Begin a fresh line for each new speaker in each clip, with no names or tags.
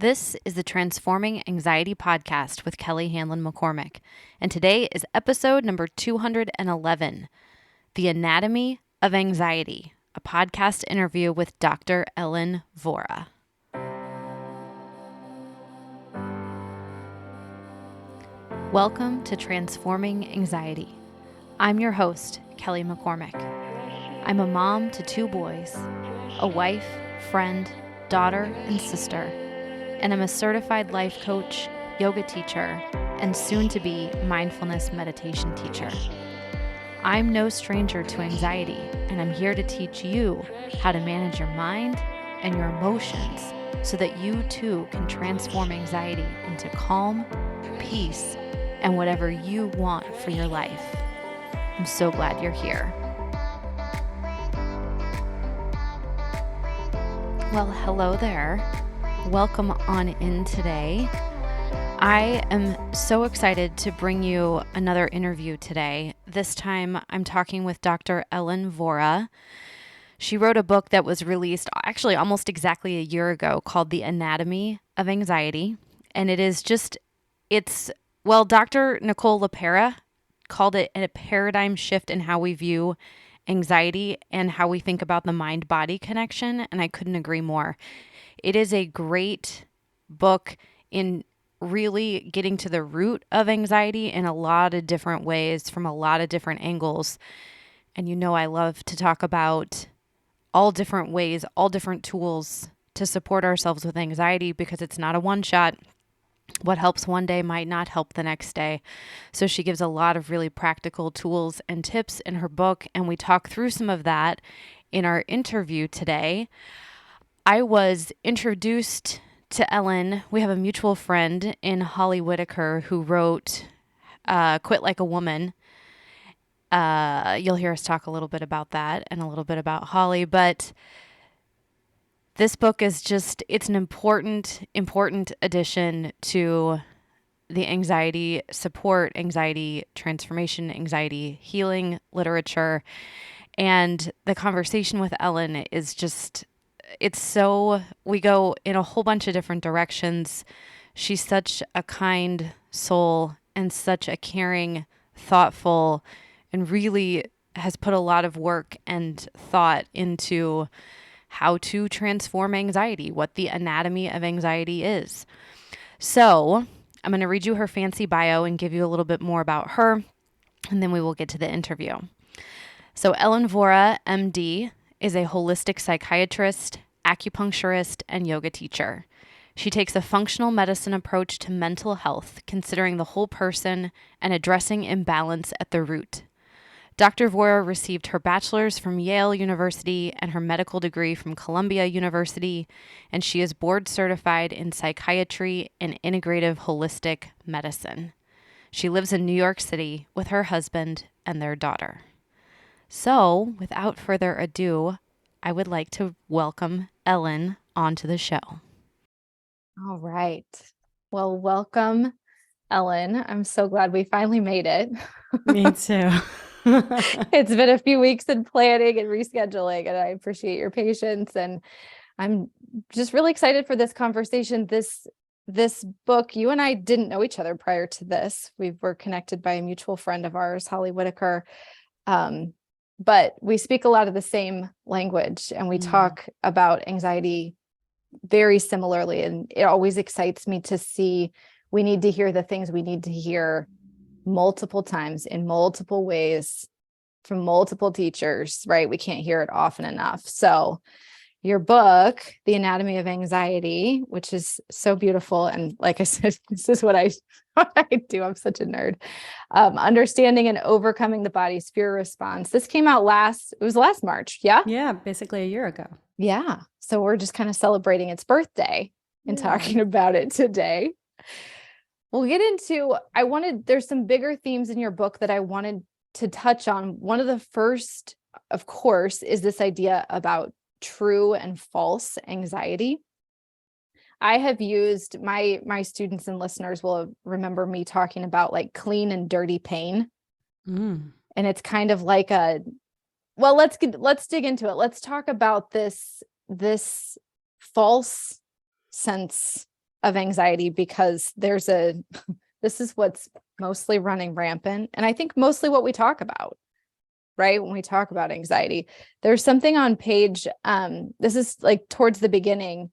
This is the Transforming Anxiety podcast with Kelly Hanlon McCormick, and today is episode number 211, The Anatomy of Anxiety, a podcast interview with Dr. Ellen Vora. Welcome to Transforming Anxiety. I'm your host, Kelly McCormick. I'm a mom to 2 boys, a wife, friend, daughter, and sister, and I'm a certified life coach, yoga teacher, and soon-to-be mindfulness meditation teacher. I'm no stranger to anxiety, and I'm here to teach you how to manage your mind and your emotions so that you too can transform anxiety into calm, peace, and whatever you want for your life. I'm so glad you're here. Well, hello there. Welcome on in today. I am so excited to bring you another interview today. This time I'm talking with Dr. Ellen Vora. She wrote a book that was released actually almost exactly a year ago called The Anatomy of Anxiety. And Dr. Nicole LePera called it a paradigm shift in how we view anxiety and how we think about the mind-body connection. And I couldn't agree more. It is a great book in really getting to the root of anxiety in a lot of different ways from a lot of different angles. And you know I love to talk about all different ways, all different tools to support ourselves with anxiety because it's not a one-shot. What helps one day might not help the next day. So she gives a lot of really practical tools and tips in her book, and we talk through some of that in our interview today. I was introduced to Ellen. We have a mutual friend in Holly Whitaker who wrote Quit Like a Woman. You'll hear us talk a little bit about that and a little bit about Holly, but this book is it's an important addition to the anxiety support, anxiety transformation, anxiety healing literature. And the conversation with Ellen is we go in a whole bunch of different directions. She's such a kind soul and such a caring, thoughtful, and really has put a lot of work and thought into how to transform anxiety, what the anatomy of anxiety is. So I'm going to read you her fancy bio and give you a little bit more about her, and then we will get to the interview. So Ellen Vora, MD, is a holistic psychiatrist, acupuncturist, and yoga teacher. She takes a functional medicine approach to mental health, considering the whole person and addressing imbalance at the root. Dr. Vora received her bachelor's from Yale University and her medical degree from Columbia University, and she is board certified in psychiatry and integrative holistic medicine. She lives in New York City with her husband and their daughter. So, without further ado, I would like to welcome Ellen onto the show. All right. Well, welcome, Ellen. I'm so glad we finally made it.
Me too.
It's been a few weeks in planning and rescheduling, and I appreciate your patience. And I'm just really excited for this conversation. This book, you and I didn't know each other prior to this. We were connected by a mutual friend of ours, Holly Whitaker. But we speak a lot of the same language, and we talk about anxiety very similarly. And it always excites me to see we need to hear the things we need to hear multiple times in multiple ways from multiple teachers, right? We can't hear it often enough. So your book, The Anatomy of Anxiety, which is so beautiful. And like I said, this is what I do. I'm such a nerd. Understanding and overcoming the body's fear response. This came out last March. Yeah.
Yeah. Basically a year ago.
Yeah. So we're just kind of celebrating its birthday and talking about it today. We'll get into, there's some bigger themes in your book that I wanted to touch on. One of the first, of course, is this idea about true and false anxiety. I have used my students and listeners will remember me talking about like clean and dirty pain. And it's kind of like let's dig into it. Let's talk about this false sense
of anxiety because this is what's mostly running rampant. And I think mostly what we talk about, right? When we talk about anxiety, there's something on page, this is like towards the beginning,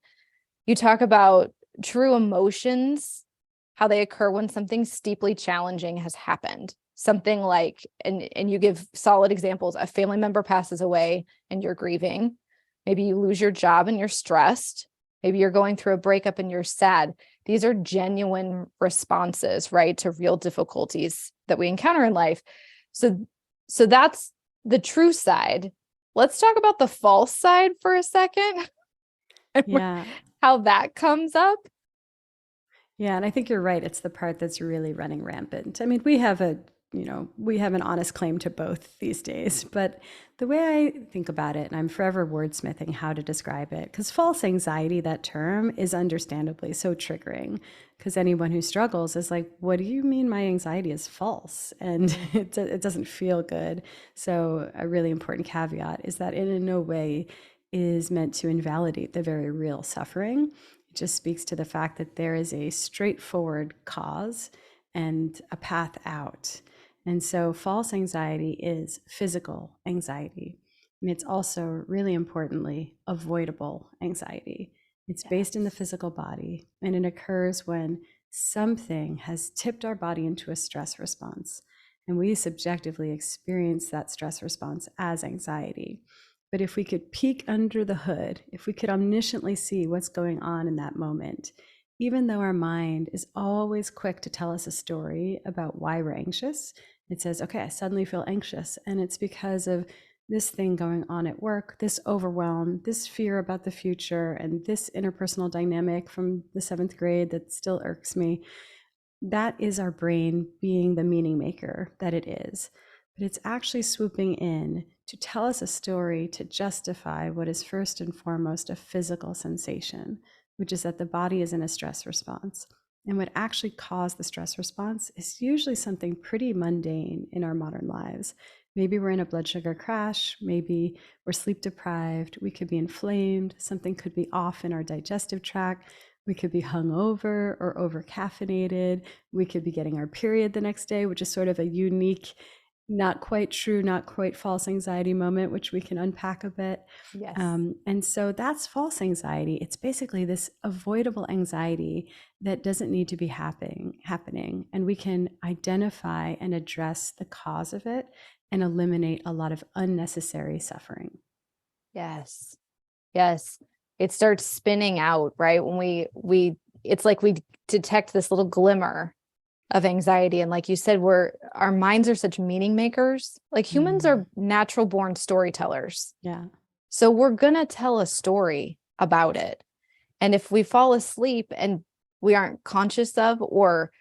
you talk about true emotions, how they occur when something steeply challenging has happened. Something like, and you give solid examples, a family member passes away and you're grieving. Maybe you lose your job and you're stressed. Maybe you're going through a breakup and you're sad. These are genuine responses, right, to real difficulties that we encounter in life. So that's the true side. Let's talk about the false side for a second.
Yeah.
How that comes up.
Yeah. And I think you're right. It's the part that's really running rampant. I mean, we have an honest claim to both these days, but the way I think about it, and I'm forever wordsmithing how to describe it, because false anxiety, that term, is understandably so triggering, because anyone who struggles is like, what do you mean my anxiety is false? And it doesn't feel good. So a really important caveat is that it in no way is meant to invalidate the very real suffering. It just speaks to the fact that there is a straightforward cause and a path out. And so false anxiety is physical anxiety. And it's also, really importantly, avoidable anxiety. It's based in the physical body, and it occurs when something has tipped our body into a stress response. And we subjectively experience that stress response as anxiety. But if we could peek under the hood, if we could omnisciently see what's going on in that moment, even though our mind is always quick to tell us a story about why we're anxious, it says, okay, I suddenly feel anxious. And it's because of this thing going on at work, this overwhelm, this fear about the future, and this interpersonal dynamic from the 7th grade that still irks me. That is our brain being the meaning maker that it is. But it's actually swooping in to tell us a story to justify what is first and foremost a physical sensation, which is that the body is in a stress response. And what actually caused the stress response is usually something pretty mundane in our modern lives. Maybe we're in a blood sugar crash, maybe we're sleep deprived, we could be inflamed, something could be off in our digestive tract, we could be hungover or over caffeinated, we could be getting our period the next day, which is sort of a unique, not quite true, not quite false anxiety moment, which we can unpack a bit.
Yes.
And so that's false anxiety. It's basically this avoidable anxiety that doesn't need to be happening. And we can identify and address the cause of it and eliminate a lot of unnecessary suffering.
Yes. Yes. It starts spinning out, right? When it's like we detect this little glimmer of anxiety. And like you said, our minds are such meaning makers. Like humans are natural born storytellers.
Yeah.
So we're going to tell a story about it. And if we fall asleep and we aren't conscious of or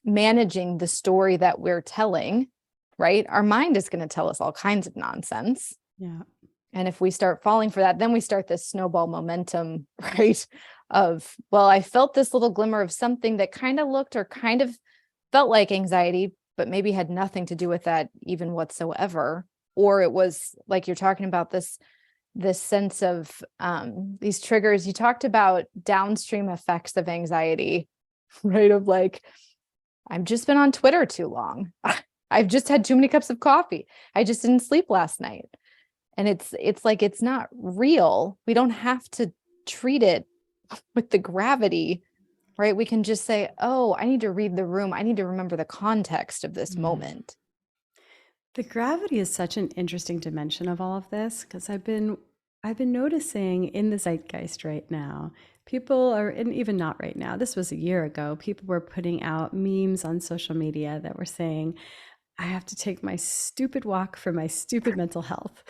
managing the story that we're telling, right? Our mind is going to tell us all kinds of nonsense.
Yeah.
And if we start falling for that, then we start this snowball momentum, right? Of, well, I felt this little glimmer of something that kind of looked or kind of felt like anxiety, but maybe had nothing to do with that even whatsoever. Or it was like you're talking about this sense of these triggers. You talked about downstream effects of anxiety, right? Of like, I've just been on Twitter too long. I've just had too many cups of coffee. I just didn't sleep last night. And it's like, it's not real. We don't have to treat it with the gravity, right? We can just say, oh, I need to read the room. I need to remember the context of this moment.
The gravity is such an interesting dimension of all of this, because I've been noticing in the zeitgeist right now, people are, and even not right now, this was a year ago, people were putting out memes on social media that were saying, I have to take my stupid walk for my stupid mental health.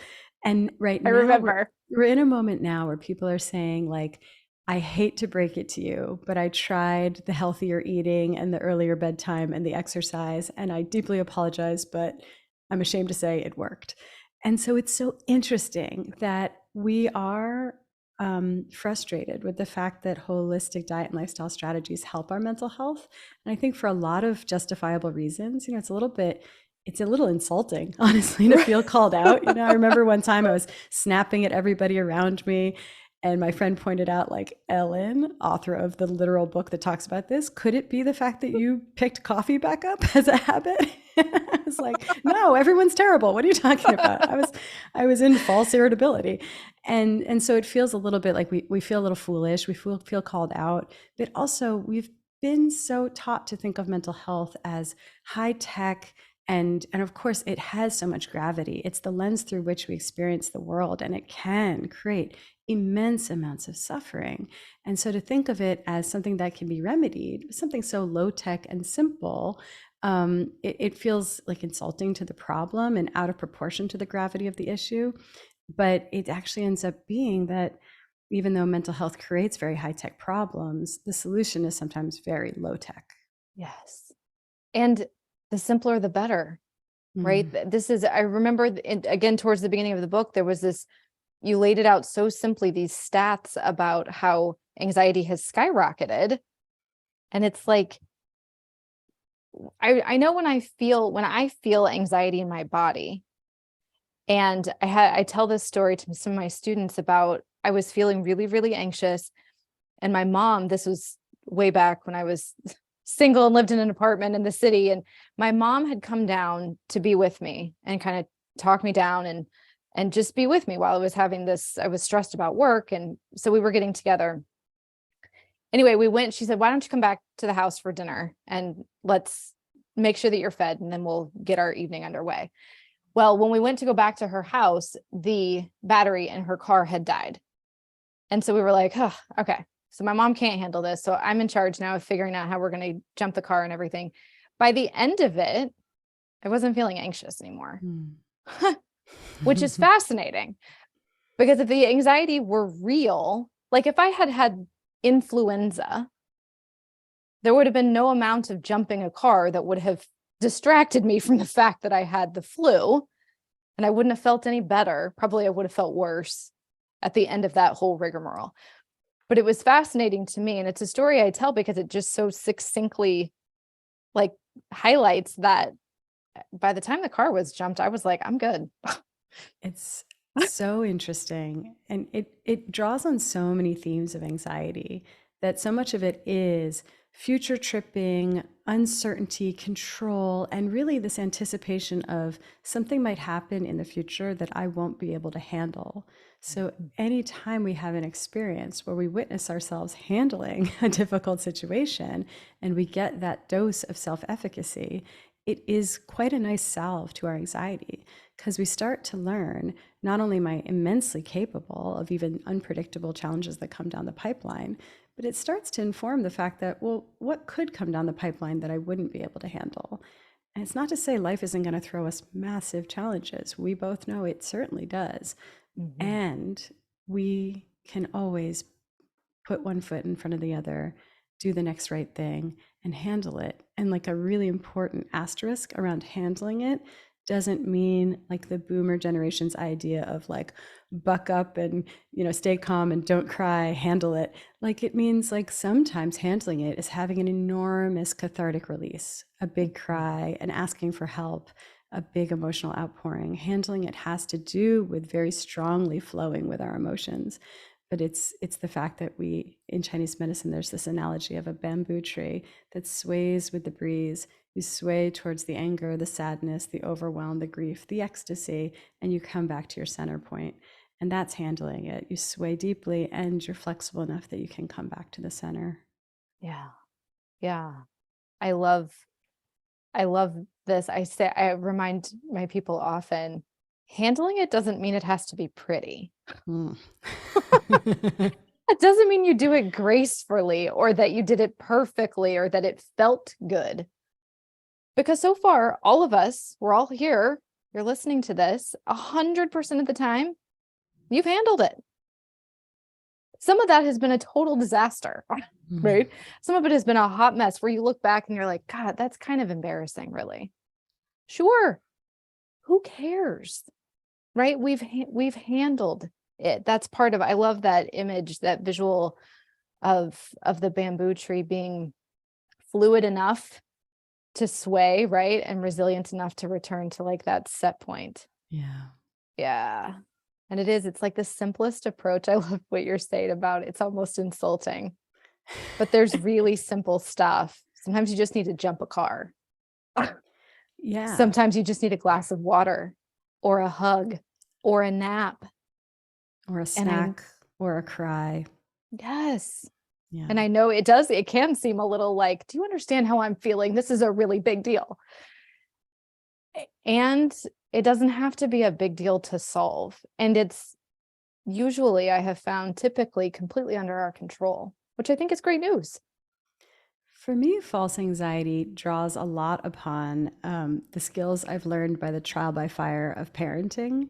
And right
I
now,
remember.
we're in a moment now where people are saying, like, I hate to break it to you, but I tried the healthier eating and the earlier bedtime and the exercise, and I deeply apologize, but I'm ashamed to say it worked. And so it's so interesting that we are frustrated with the fact that holistic diet and lifestyle strategies help our mental health. And I think for a lot of justifiable reasons, it's a little insulting, honestly, to feel called out. I remember one time I was snapping at everybody around me, And my friend pointed out, like, Ellen, author of the literal book that talks about this, could it be the fact that you picked coffee back up as a habit? I was like, no, everyone's terrible. What are you talking about? I was in false irritability. And so it feels a little bit like we feel a little foolish. We feel called out, but also we've been so taught to think of mental health as high tech, and of course it has so much gravity. It's the lens through which we experience the world, and it can create immense amounts of suffering. And so to think of it as something that can be remedied, something so low tech and simple, it feels like insulting to the problem and out of proportion to the gravity of the issue. But it actually ends up being that even though mental health creates very high tech problems, the solution is sometimes very low tech.
Yes. And the simpler, the better, right? This is, I remember again, towards the beginning of the book, there was this, you laid it out so simply, these stats about how anxiety has skyrocketed. And it's like, I know when I feel anxiety in my body, and I tell this story to some of my students about, I was feeling really, really anxious. And my mom, this was way back when I was single and lived in an apartment in the city. And my mom had come down to be with me and kind of talk me down and just be with me while I was having this, I was stressed about work. And so we were getting together. Anyway, we went, she said, why don't you come back to the house for dinner and let's make sure that you're fed and then we'll get our evening underway. Well, when we went to go back to her house, the battery in her car had died. And so we were like, oh, okay, so my mom can't handle this. So I'm in charge now of figuring out how we're going to jump the car and everything. By the end of it, I wasn't feeling anxious anymore, which is fascinating, because if the anxiety were real, like if I had had influenza, there would have been no amount of jumping a car that would have distracted me from the fact that I had the flu, and I wouldn't have felt any better. Probably I would have felt worse at the end of that whole rigmarole. But it was fascinating to me. And it's a story I tell because it just so succinctly like highlights that by the time the car was jumped, I was like, I'm good.
It's so interesting. And it draws on so many themes of anxiety, that so much of it is future tripping, uncertainty, control, and really this anticipation of something might happen in the future that I won't be able to handle. So anytime we have an experience where we witness ourselves handling a difficult situation and we get that dose of self-efficacy, it is quite a nice salve to our anxiety, because we start to learn, not only am I immensely capable of even unpredictable challenges that come down the pipeline, but it starts to inform the fact that, well, what could come down the pipeline that I wouldn't be able to handle? And it's not to say life isn't going to throw us massive challenges. We both know it certainly does. And we can always put one foot in front of the other, do the next right thing, and handle it. And like a really important asterisk around handling it doesn't mean like the boomer generation's idea of like buck up and, you know, stay calm and don't cry, handle it. Like it means like sometimes handling it is having an enormous cathartic release, a big cry, and asking for help, a big emotional outpouring. Handling it has to do with very strongly flowing with our emotions. But it's the fact that we, in Chinese medicine, there's this analogy of a bamboo tree that sways with the breeze. You sway towards the anger, the sadness, the overwhelm, the grief, the ecstasy, and you come back to your center point. And that's handling it. You sway deeply and you're flexible enough that you can come back to the center.
Yeah. Yeah. I love this. I remind my people often, handling it doesn't mean it has to be pretty. It doesn't mean you do it gracefully or that you did it perfectly or that it felt good. Because so far, all of us, we're all here, you're listening to this, 100% of the time, you've handled it. Some of that has been a total disaster, right? Some of it has been a hot mess where you look back and you're like, God, that's kind of embarrassing, really. Sure. Who cares? Right? We've handled it. That's part of, I love that image, that visual of the bamboo tree being fluid enough to sway, right? And resilient enough to return to like that set point.
Yeah.
Yeah. And it's like the simplest approach. I love what you're saying about it's almost insulting, but there's really simple stuff. Sometimes you just need to jump a car.
Yeah.
Sometimes you just need a glass of water or a hug or a nap.
Or a
And
snack or a cry.
yes.
Yeah.
And I know it can seem a little like, do you understand how I'm feeling? This is a really big deal. And it doesn't have to be a big deal to solve. And it's usually, I have found, typically completely under our control, which I think is great news.
For me, false anxiety draws a lot upon the skills I've learned by the trial by fire of parenting.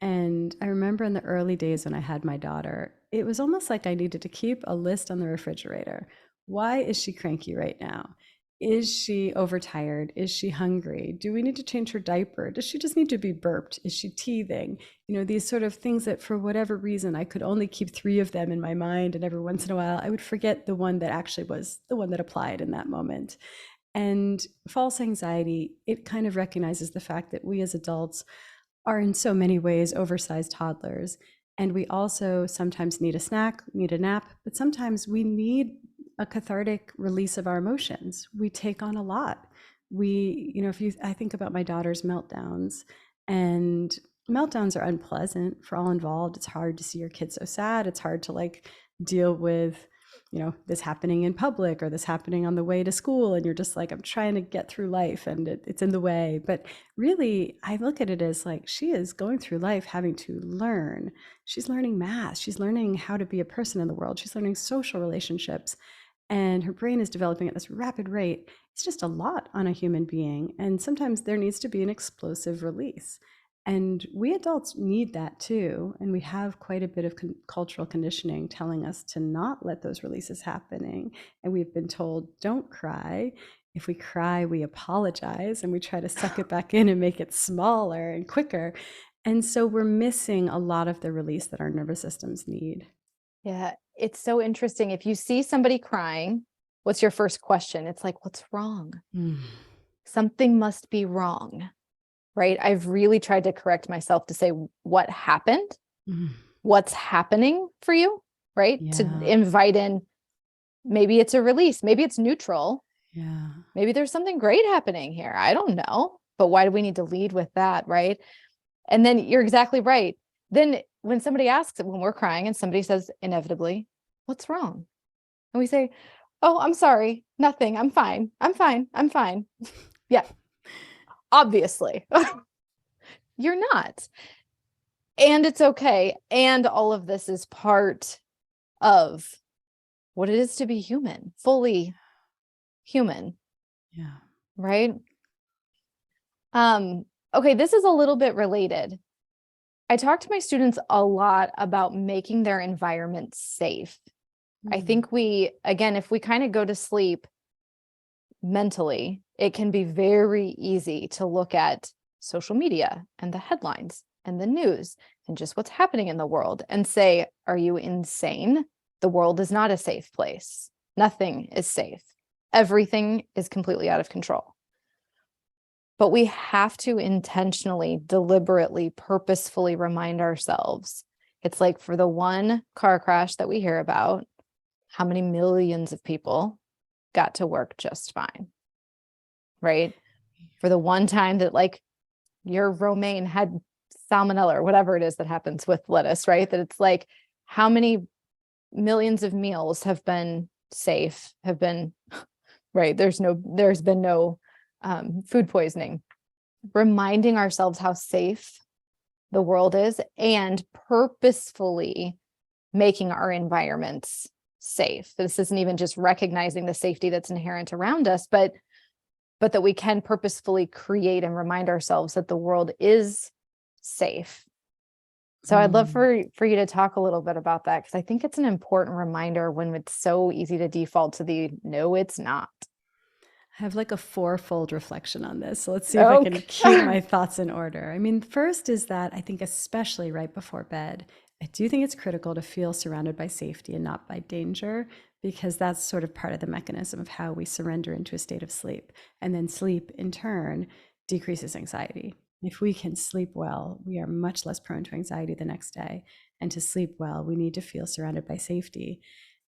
And I remember in the early days when I had my daughter, it was almost like I needed to keep a list on the refrigerator. Why is she cranky right now? Is she overtired? Is she hungry? Do we need to change her diaper? Does she just need to be burped? Is she teething? These sort of things that for whatever reason, I could only keep three of them in my mind. And every once in a while, I would forget the one that actually was the one that applied in that moment. And false anxiety, it kind of recognizes the fact that we as adults are in so many ways oversized toddlers. And we also sometimes need a snack, need a nap, but sometimes we need a cathartic release of our emotions. We take on a lot. I think about my daughter's meltdowns, and meltdowns are unpleasant for all involved. It's hard to see your kid so sad. It's hard to deal with this happening in public or this happening on the way to school. And you're just like, I'm trying to get through life and it's in the way. But really, I look at it as like she is going through life having to learn. She's learning math. She's learning how to be a person in the world. She's learning social relationships. And her brain is developing at this rapid rate. It's just a lot on a human being. And sometimes there needs to be an explosive release. And we adults need that too. And we have quite a bit of cultural conditioning telling us to not let those releases happening. And we've been told, don't cry. If we cry, we apologize and we try to suck it back in and make it smaller and quicker. And so we're missing a lot of the release that our nervous systems need.
Yeah, it's so interesting. If you see somebody crying, what's your first question? It's like, what's wrong?
Mm.
Something must be wrong, right? I've really tried to correct myself to say, what happened?
Mm.
What's happening for you, right? To
Yeah.
invite in, maybe it's a release, maybe it's neutral,
Yeah.
maybe there's something great happening here. I don't know, but why do we need to lead with that, right? And then you're exactly right. Then when somebody asks, when we're crying and somebody says inevitably, what's wrong? And we say, oh, I'm sorry, nothing. I'm fine. I'm fine. I'm fine. Yeah, obviously. You're not. And it's okay. And all of this is part of what it is to be human, fully human.
Yeah.
Right? Okay, this is a little bit related. I talk to my students a lot about making their environment safe. I think again, if we kind of go to sleep mentally, it can be very easy to look at social media and the headlines and the news and just what's happening in the world and say, are you insane? The world is not a safe place. Nothing is safe. Everything is completely out of control. But we have to intentionally, deliberately, purposefully remind ourselves. It's like for the one car crash that we hear about, how many millions of people got to work just fine, right? For the one time that your romaine had salmonella or whatever it is that happens with lettuce, right? That it's like how many millions of meals have been safe, have been, right? There's been no food poisoning. Reminding ourselves how safe the world is and purposefully making our environments safe. This isn't even just recognizing the safety that's inherent around us, but that we can purposefully create and remind ourselves that the world is safe. So I'd love for you to talk a little bit about that, because I think it's an important reminder when it's so easy to default to the no, it's not.
I have like a fourfold reflection on this. So let's see if I can keep my thoughts in order. I mean, first is that I think especially right before bed, I do think it's critical to feel surrounded by safety and not by danger, because that's sort of part of the mechanism of how we surrender into a state of sleep. And then sleep in turn decreases anxiety. If we can sleep well, we are much less prone to anxiety the next day. And to sleep well, we need to feel surrounded by safety.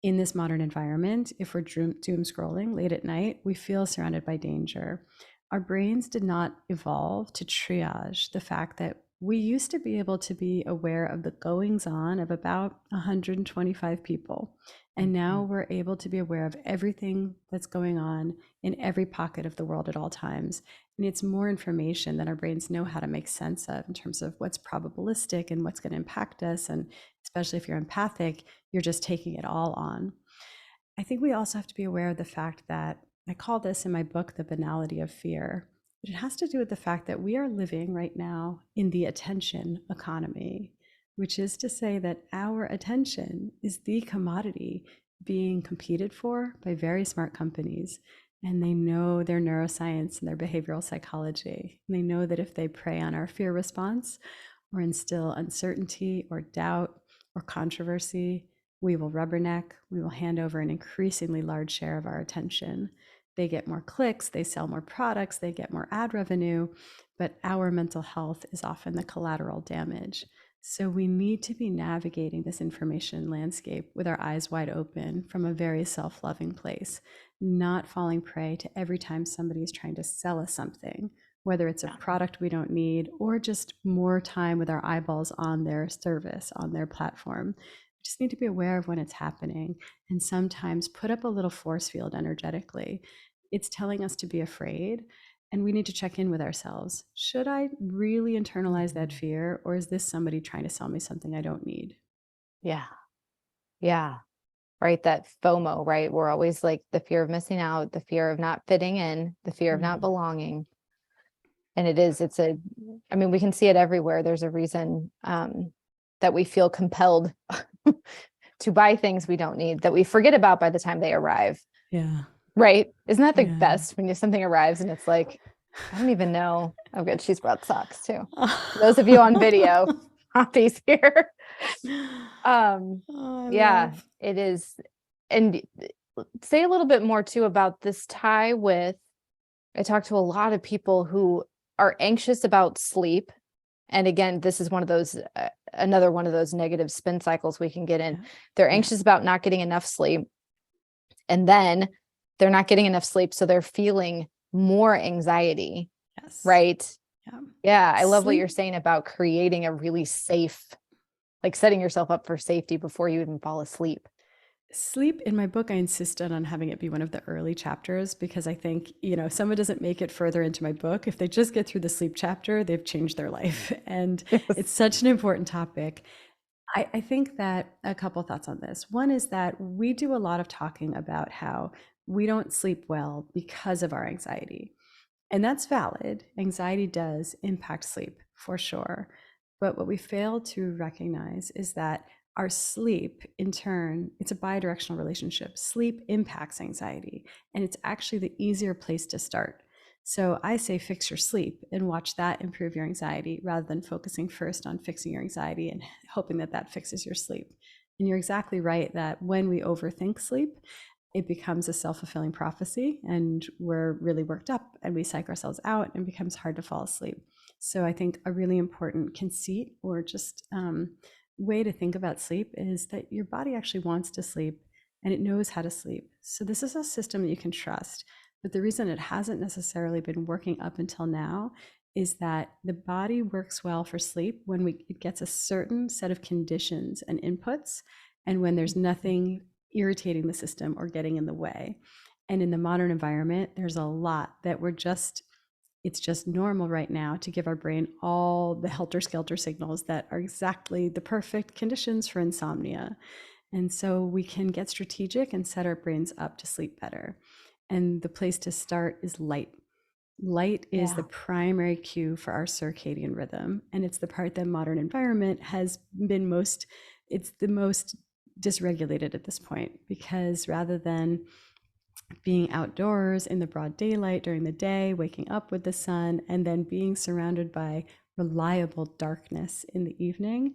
In this modern environment, if we're doom scrolling late at night, we feel surrounded by danger. Our brains did not evolve to triage the fact that we used to be able to be aware of the goings on of about 125 people. And now we're able to be aware of everything that's going on in every pocket of the world at all times. And it's more information than our brains know how to make sense of in terms of what's probabilistic and what's going to impact us. And especially if you're empathic, you're just taking it all on. I think we also have to be aware of the fact that I call this in my book the banality of fear. But it has to do with the fact that we are living right now in the attention economy, which is to say that our attention is the commodity being competed for by very smart companies. And they know their neuroscience and their behavioral psychology. And they know that if they prey on our fear response or instill uncertainty or doubt or controversy, we will rubberneck, we will hand over an increasingly large share of our attention. They get more clicks, they sell more products, they get more ad revenue, but our mental health is often the collateral damage. So we need to be navigating this information landscape with our eyes wide open from a very self-loving place, not falling prey to every time somebody is trying to sell us something, whether it's a product we don't need or just more time with our eyeballs on their service, on their platform. We just need to be aware of when it's happening and sometimes put up a little force field energetically. It's telling us to be afraid, and we need to check in with ourselves. Should I really internalize that fear, or is this somebody trying to sell me something I don't need?
Yeah. Yeah. Right. That FOMO, right? We're always like the fear of missing out, the fear of not fitting in, the fear of not belonging. And I mean, we can see it everywhere. There's a reason that we feel compelled to buy things we don't need, that we forget about by the time they arrive.
Yeah.
Right. Isn't that the
Yeah.
best when something arrives and it's like, I don't even know. Oh, good. She's brought socks too. For those of you on video, Poppy's here. Yeah, it is. And say a little bit more too about this tie with, I talk to a lot of people who are anxious about sleep. And again, this is one of those, another one of those negative spin cycles we can get in.
Yeah.
They're anxious about not getting enough sleep. And then they're not getting enough sleep. So they're feeling more anxiety.
Yes.
Right.
Yeah.
Yeah. I love what you're saying about creating a really safe, like setting yourself up for safety before you even fall asleep.
Sleep in my book, I insisted on having it be one of the early chapters because I think, if someone doesn't make it further into my book, if they just get through the sleep chapter, they've changed their life. And it's such an important topic. I think that a couple thoughts on this. One is that we do a lot of talking about how we don't sleep well because of our anxiety. And that's valid. Anxiety does impact sleep for sure. But what we fail to recognize is that our sleep, in turn, it's a bidirectional relationship. Sleep impacts anxiety, and it's actually the easier place to start. So I say fix your sleep and watch that improve your anxiety rather than focusing first on fixing your anxiety and hoping that that fixes your sleep. And you're exactly right that when we overthink sleep, it becomes a self-fulfilling prophecy and we're really worked up and we psych ourselves out and it becomes hard to fall asleep. So I think a really important conceit or just way to think about sleep is that your body actually wants to sleep and it knows how to sleep. So this is a system that you can trust. But the reason it hasn't necessarily been working up until now is that the body works well for sleep when it gets a certain set of conditions and inputs, and when there's nothing irritating the system or getting in the way. And in the modern environment, there's a lot that it's just normal right now to give our brain all the helter-skelter signals that are exactly the perfect conditions for insomnia. And so we can get strategic and set our brains up to sleep better. And the place to start is light. Light is the primary cue for our circadian rhythm. And it's the part that modern environment has been it's the most dysregulated at this point, because rather than being outdoors in the broad daylight during the day, waking up with the sun, and then being surrounded by reliable darkness in the evening,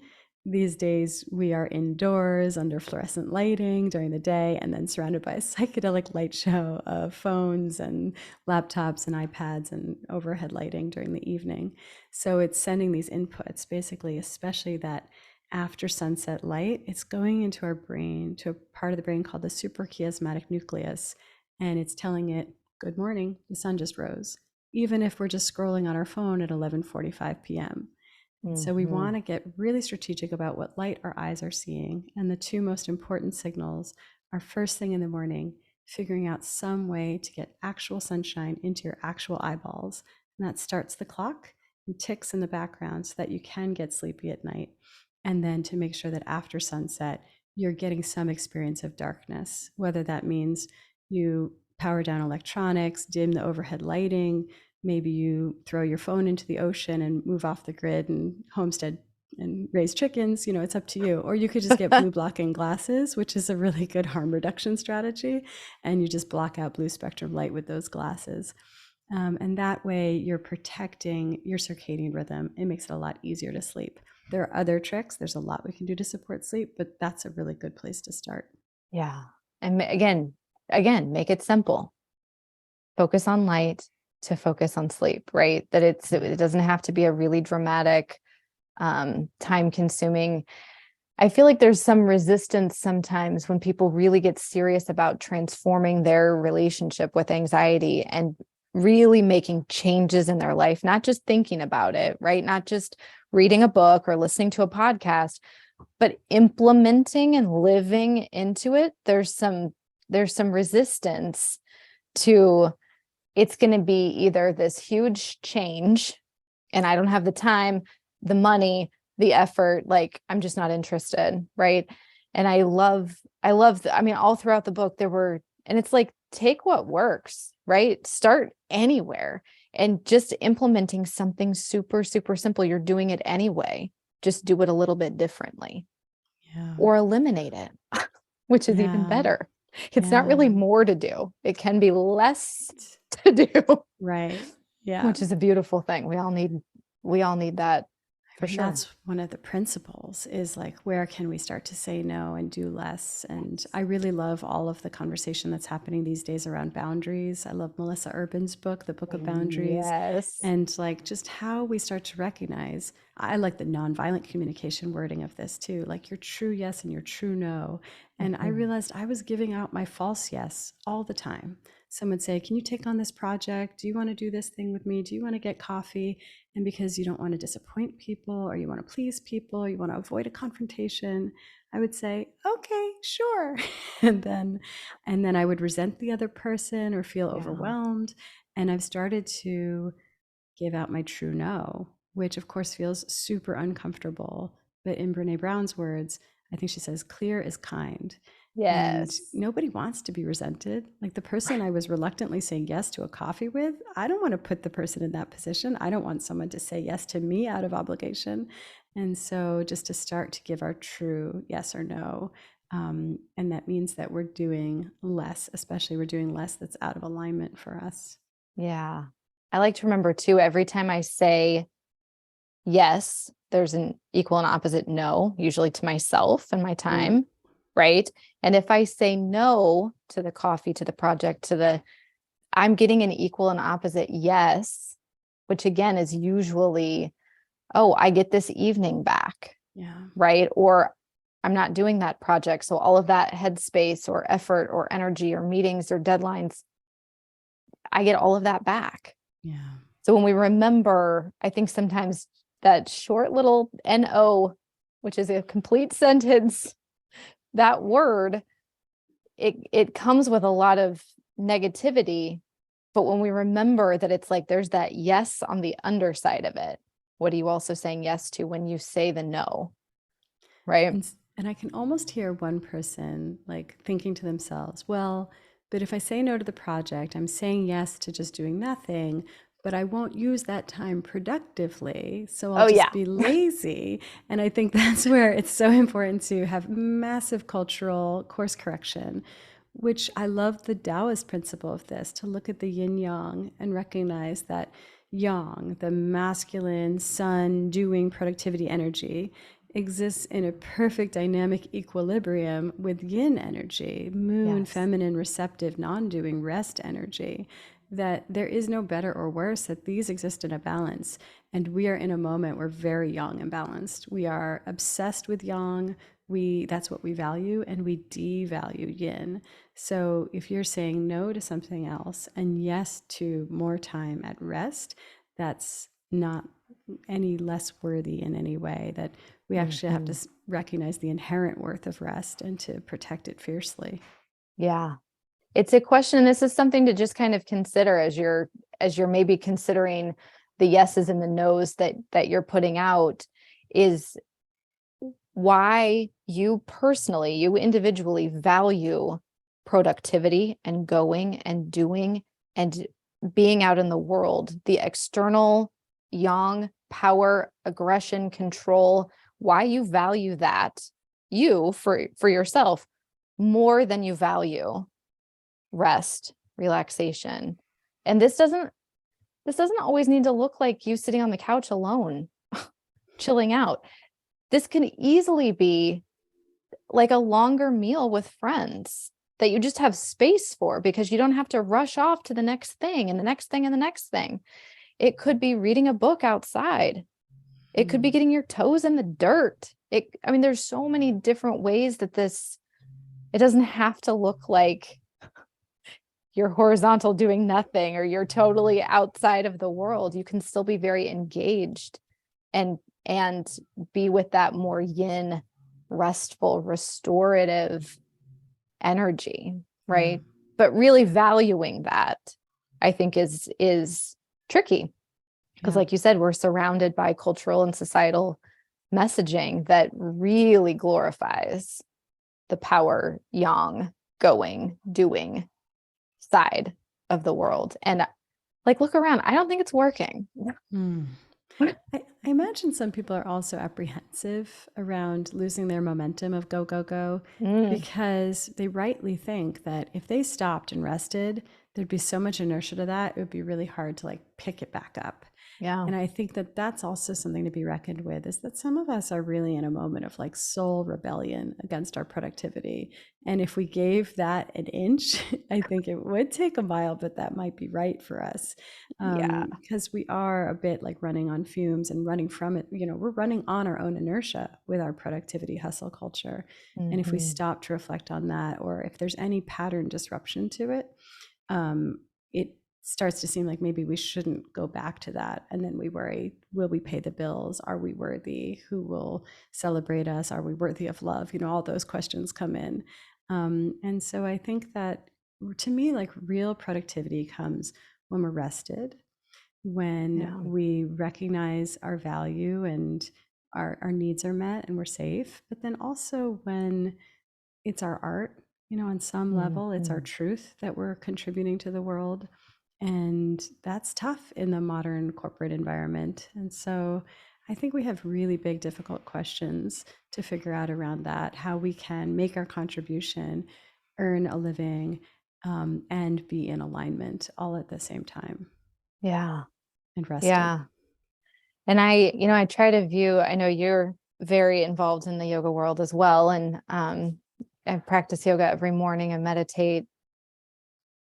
these days we are indoors under fluorescent lighting during the day and then surrounded by a psychedelic light show of phones and laptops and iPads and overhead lighting during the evening. So it's sending these inputs, basically, especially that after sunset light, it's going into our brain, to a part of the brain called the suprachiasmatic nucleus, and it's telling it, good morning, the sun just rose, even if we're just scrolling on our phone at 11:45 p.m. So we
Mhm.
want to get really strategic about what light our eyes are seeing. And the two most important signals are first thing in the morning, figuring out some way to get actual sunshine into your actual eyeballs. And that starts the clock and ticks in the background so that you can get sleepy at night. And then to make sure that after sunset, you're getting some experience of darkness, whether that means you power down electronics, dim the overhead lighting, maybe you throw your phone into the ocean and move off the grid and homestead and raise chickens. It's up to you. Or you could just get blue blocking glasses, which is a really good harm reduction strategy, and you just block out blue spectrum light with those glasses. And that way you're protecting your circadian rhythm. It makes it a lot easier to sleep. There are other tricks. There's a lot we can do to support sleep, but that's a really good place to start.
Yeah. And again, make it simple. Focus on light to focus on sleep, right? That it doesn't have to be a really dramatic, time consuming. I feel like there's some resistance sometimes when people really get serious about transforming their relationship with anxiety and really making changes in their life, not just thinking about it, right? Not just reading a book or listening to a podcast, but implementing and living into it. There's some resistance to, it's going to be either this huge change and I don't have the time, the money, the effort, like I'm just not interested, right? And I mean, all throughout the book and it's like, take what works, right? Start anywhere and just implementing something super, super simple. You're doing it anyway. Just do it a little bit differently
Yeah.
or eliminate it, which is even
Yeah.
better. It's not really
Yeah.
more to do. It can be less to do,
Right. Yeah.
which is a beautiful thing. We all need that
I
for
mean,
sure.
that's one of the principles, is like, where can we start to say no and do less? And I really love all of the conversation that's happening these days around boundaries. I love Melissa Urban's book, The Book of Boundaries,
Yes.
and like just how we start to recognize. I like the nonviolent communication wording of this too, like your true yes and your true no. And I
Mhm.
realized I was giving out my false yes all the time. Someone would say, can you take on this project? Do you want to do this thing with me? Do you want to get coffee? And because you don't want to disappoint people, or you want to please people, or you want to avoid a confrontation, I would say, okay, sure. and then and then I would resent the other person or feel
Yeah.
overwhelmed. And I've started to give out my true no, which of course feels super uncomfortable. But in Brene Brown's words, I think she says, clear is kind. And
Yes.
nobody wants to be resented. Like the person I was reluctantly saying yes to a coffee with, I don't want to put the person in that position. I don't want someone to say yes to me out of obligation. And so just to start to give our true yes or no. And that means that we're doing less, especially we're doing less that's out of alignment for us.
Yeah. I like to remember too, every time I say yes, there's an equal and opposite no, usually to myself and my
Yeah.
time, right? And if I say no to the coffee, to the project, I'm getting an equal and opposite yes, which again is usually, oh, I get this evening back,
Yeah.
right? Or I'm not doing that project. So all of that headspace or effort or energy or meetings or deadlines, I get all of that back.
Yeah.
So when we remember, I think sometimes that short little NO, which is a complete sentence, that word, it comes with a lot of negativity. But when we remember that it's like there's that yes on the underside of it, what are you also saying yes to when you say the no? Right?
And I can almost hear one person like thinking to themselves, well, but if I say no to the project, I'm saying yes to just doing nothing, but I won't use that time productively. So I'll
Oh,
just
yeah.
be lazy. And I think that's where it's so important to have massive cultural course correction, which I love the Taoist principle of this, to look at the yin yang and recognize that yang, the masculine sun doing productivity energy, exists in a perfect dynamic equilibrium with yin energy, moon,
Yes.
feminine, receptive, non doing, rest energy, that there is no better or worse, that these exist in a balance. And we are in a moment where very yang and balanced. We are obsessed with yang. That's what we value, and we devalue yin. So if you're saying no to something else and yes to more time at rest, that's not any less worthy in any way. That we actually have to
Mhm.
recognize the inherent worth of rest and to protect it fiercely.
Yeah. It's a question, and this is something to just kind of consider as you're maybe considering the yeses and the nos that you're putting out, is why you personally, you individually value productivity and going and doing and being out in the world, the external yang, power, aggression, control, why you value that, you for yourself, more than you value rest, relaxation. And this doesn't always need to look like you sitting on the couch alone, chilling out. This can easily be like a longer meal with friends that you just have space for because you don't have to rush off to the next thing and the next thing and the next thing. It could be reading a book outside. It could be getting your toes in the dirt. I mean, there's so many different ways that it doesn't have to look like you're horizontal doing nothing or you're totally outside of the world. You can still be very engaged and be with that more yin, restful, restorative energy,
Yeah.
right? But really valuing that, I think is tricky. Because
Yeah.
like you said, we're surrounded by cultural and societal messaging that really glorifies the power yang, going, doing side of the world. And like, look around. I don't think it's working.
Mm. I imagine some people are also apprehensive around losing their momentum of go, go, go,
Mm,
because they rightly think that if they stopped and rested, there'd be so much inertia to that, it would be really hard to like pick it back up.
yeah.
And I think that that's also something to be reckoned with, is that some of us are really in a moment of like soul rebellion against our productivity. And if we gave that an inch, I think it would take a mile, but that might be right for us.
Yeah.
Because we are a bit like running on fumes and running from it. We're running on our own inertia with our productivity hustle culture. And if we
Mhm.
stop to reflect on that, or if there's any pattern disruption to it, it starts to seem like maybe we shouldn't go back to that. And then we worry, will we pay the bills? Are we worthy? Who will celebrate us? Are we worthy of love? All those questions come in. And so I think that, to me, like, real productivity comes when we're rested, when
Yeah.
we recognize our value and our needs are met and we're safe, but then also when it's our art, on some level, it's our
Mhm.
truth that we're contributing to the world. And that's tough in the modern corporate environment. And so I think we have really big, difficult questions to figure out around that, how we can make our contribution, earn a living, and be in alignment all at the same time
Yeah.
and rested.
Yeah. And I try to view, I know you're very involved in the yoga world as well. And I practice yoga every morning and meditate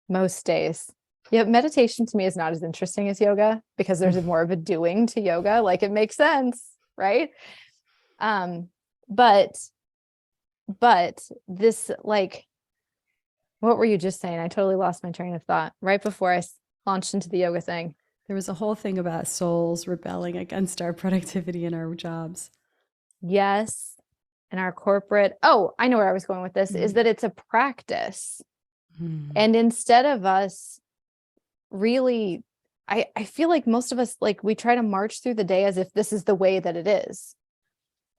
most days. Yeah, meditation to me is not as interesting as yoga because there's more of a doing to yoga. Like, it makes sense, right? Um, but this, like, what were you just saying? I totally lost my train of thought right before I launched into the yoga thing.
There was a whole thing about souls rebelling against our productivity in our jobs.
Yes. And our corporate, oh, I know where I was going with this, is
Mm.
that it's a practice.
Mm.
And instead of us really, I feel like most of us, like, we try to march through the day as if this is the way that it is.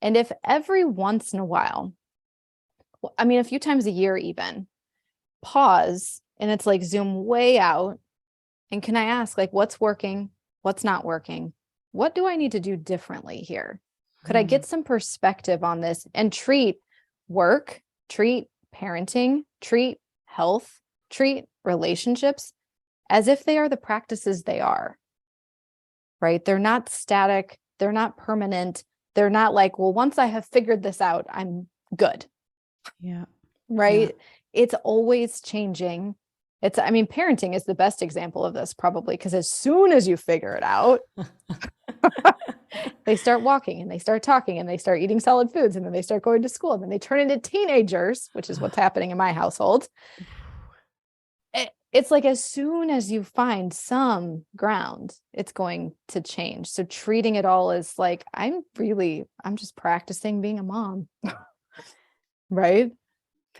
And if every once in a while, I mean, a few times a year even, pause and it's like zoom way out. And can I ask, like, what's working? What's not working? What do I need to do differently here? Could I
Mm.
get some perspective on this and treat work, treat parenting, treat health, treat relationships as if they are the practices they are, right? They're not static. They're not permanent. They're not like, well, once I have figured this out, I'm good.
Yeah.
Right.
Yeah.
It's always changing. I mean, parenting is the best example of this probably, because as soon as you figure it out, they start walking and they start talking and they start eating solid foods and then they start going to school and then they turn into teenagers, which is what's happening in my household. It's like as soon as you find some ground, it's going to change. So treating it all as like, I'm just practicing being a mom. Right?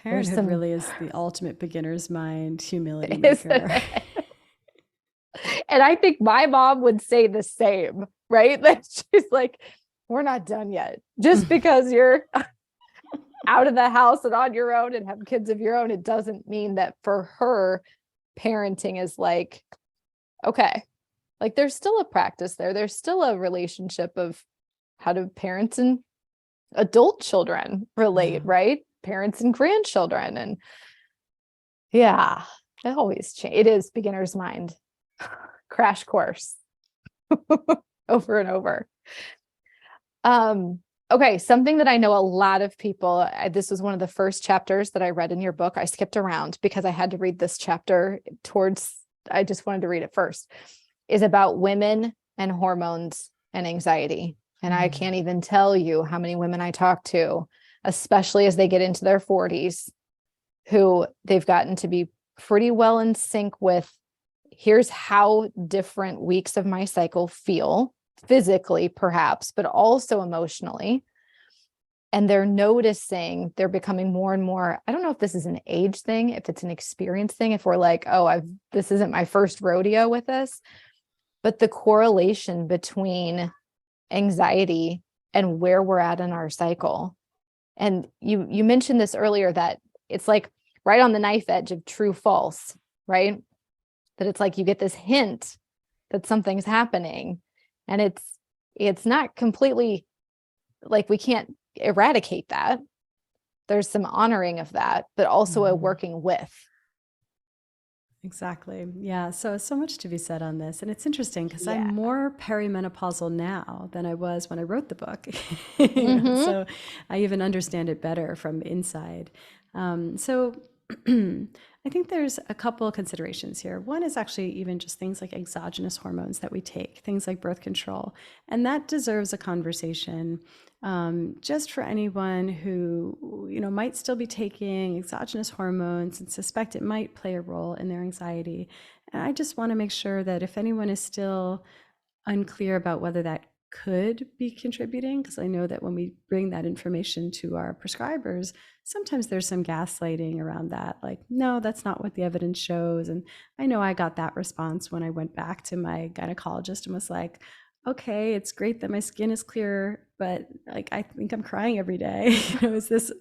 There's
Parenthood really is the ultimate beginner's mind humility maker.
And I think my mom would say the same, right? That she's like, we're not done yet. Just because you're out of the house and on your own and have kids of your own, it doesn't mean that for her, parenting is like, okay, like there's still a practice there. There's still a relationship of how do parents and adult children relate, right? Parents and grandchildren. And yeah, it always change. It is beginner's mind. Crash course over and over. Okay, something that I know a lot of people, this was one of the first chapters that I read in your book. I skipped around because I had to read this chapter I just wanted to read it first, is about women and hormones and anxiety. And I can't even tell you how many women I talk to, especially as they get into their 40s, who they've gotten to be pretty well in sync with, here's how different weeks of my cycle feel physically, perhaps, but also emotionally. And they're noticing they're becoming more and more, I don't know if this is an age thing, if it's an experience thing, if we're like, oh, this isn't my first rodeo with this, but the correlation between anxiety and where we're at in our cycle. And you mentioned this earlier, that it's like right on the knife edge of true false, right? That it's like you get this hint that something's happening, and it's not completely like we can't eradicate that. There's some honoring of that, but also a working with.
Exactly. Yeah. So much to be said on this. And it's interesting because I'm more perimenopausal now than I was when I wrote the book. So I even understand it better from inside. I think there's a couple of considerations here. One is actually even just things like exogenous hormones that we take, things like birth control. And that deserves a conversation, just for anyone who, might still be taking exogenous hormones and suspect it might play a role in their anxiety. And I just want to make sure that if anyone is still unclear about whether that could be contributing, because I know that when we bring that information to our prescribers, sometimes there's some gaslighting around that, like, no, that's not what the evidence shows. And I know I got that response when I went back to my gynecologist and was like, okay, it's great that my skin is clear, but like I think I'm crying every day. Is this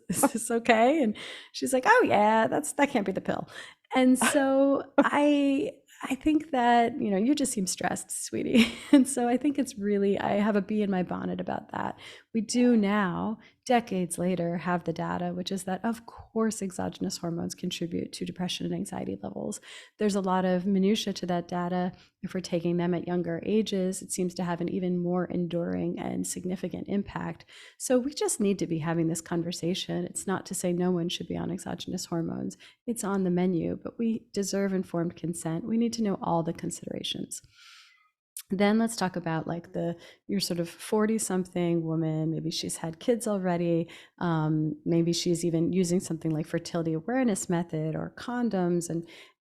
okay? And she's like, oh yeah, that can't be the pill. And so I think that, you just seem stressed, sweetie. And so I think it's really, I have a bee in my bonnet about that. We do now, decades later, have the data, which is that, of course, exogenous hormones contribute to depression and anxiety levels. There's a lot of minutia to that data. If we're taking them at younger ages, it seems to have an even more enduring and significant impact. So we just need to be having this conversation. It's not to say no one should be on exogenous hormones. It's on the menu, but we deserve informed consent. We need to know all the considerations. Then let's talk about like your sort of 40-something woman. Maybe she's had kids already. Maybe she's even using something like fertility awareness method or condoms.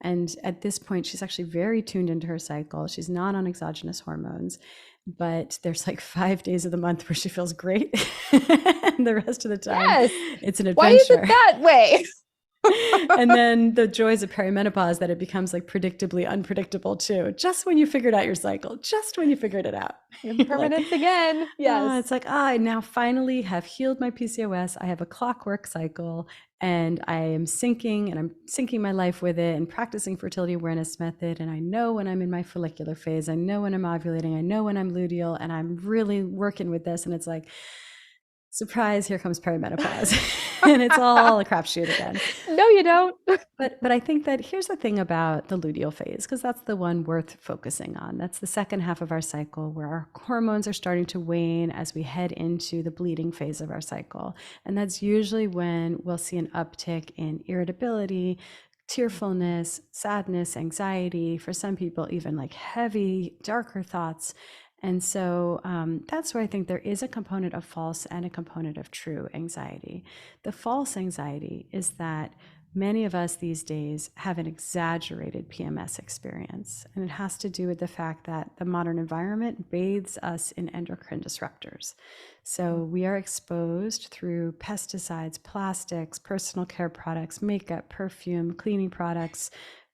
And at this point, she's actually very tuned into her cycle. She's not on exogenous hormones, but there's like 5 days of the month where she feels great. And the rest of the time, it's an adventure.
Why is it that way?
And then the joys of perimenopause, that it becomes like predictably unpredictable too. Just when you figured out your cycle, just when you figured it out.
Impermanence again. Yes.
It's like, I now finally have healed my PCOS. I have a clockwork cycle and I am syncing, and I'm syncing my life with it and practicing fertility awareness method. And I know when I'm in my follicular phase, I know when I'm ovulating, I know when I'm luteal, and I'm really working with this. And it's like, Surprise, here comes perimenopause. And it's all a crapshoot again.
No, you don't.
But I think that here's the thing about the luteal phase, because that's the one worth focusing on. That's the second half of our cycle where our hormones are starting to wane as we head into the bleeding phase of our cycle. And that's usually when we'll see an uptick in irritability, tearfulness, sadness, anxiety, for some people, even like heavy, darker thoughts. And so that's where I think there is a component of false and a component of true anxiety. The false anxiety is that many of us these days have an exaggerated PMS experience, and it has to do with the fact that the modern environment bathes us in endocrine disruptors. So we are exposed through pesticides, plastics, personal care products, makeup, perfume, cleaning products,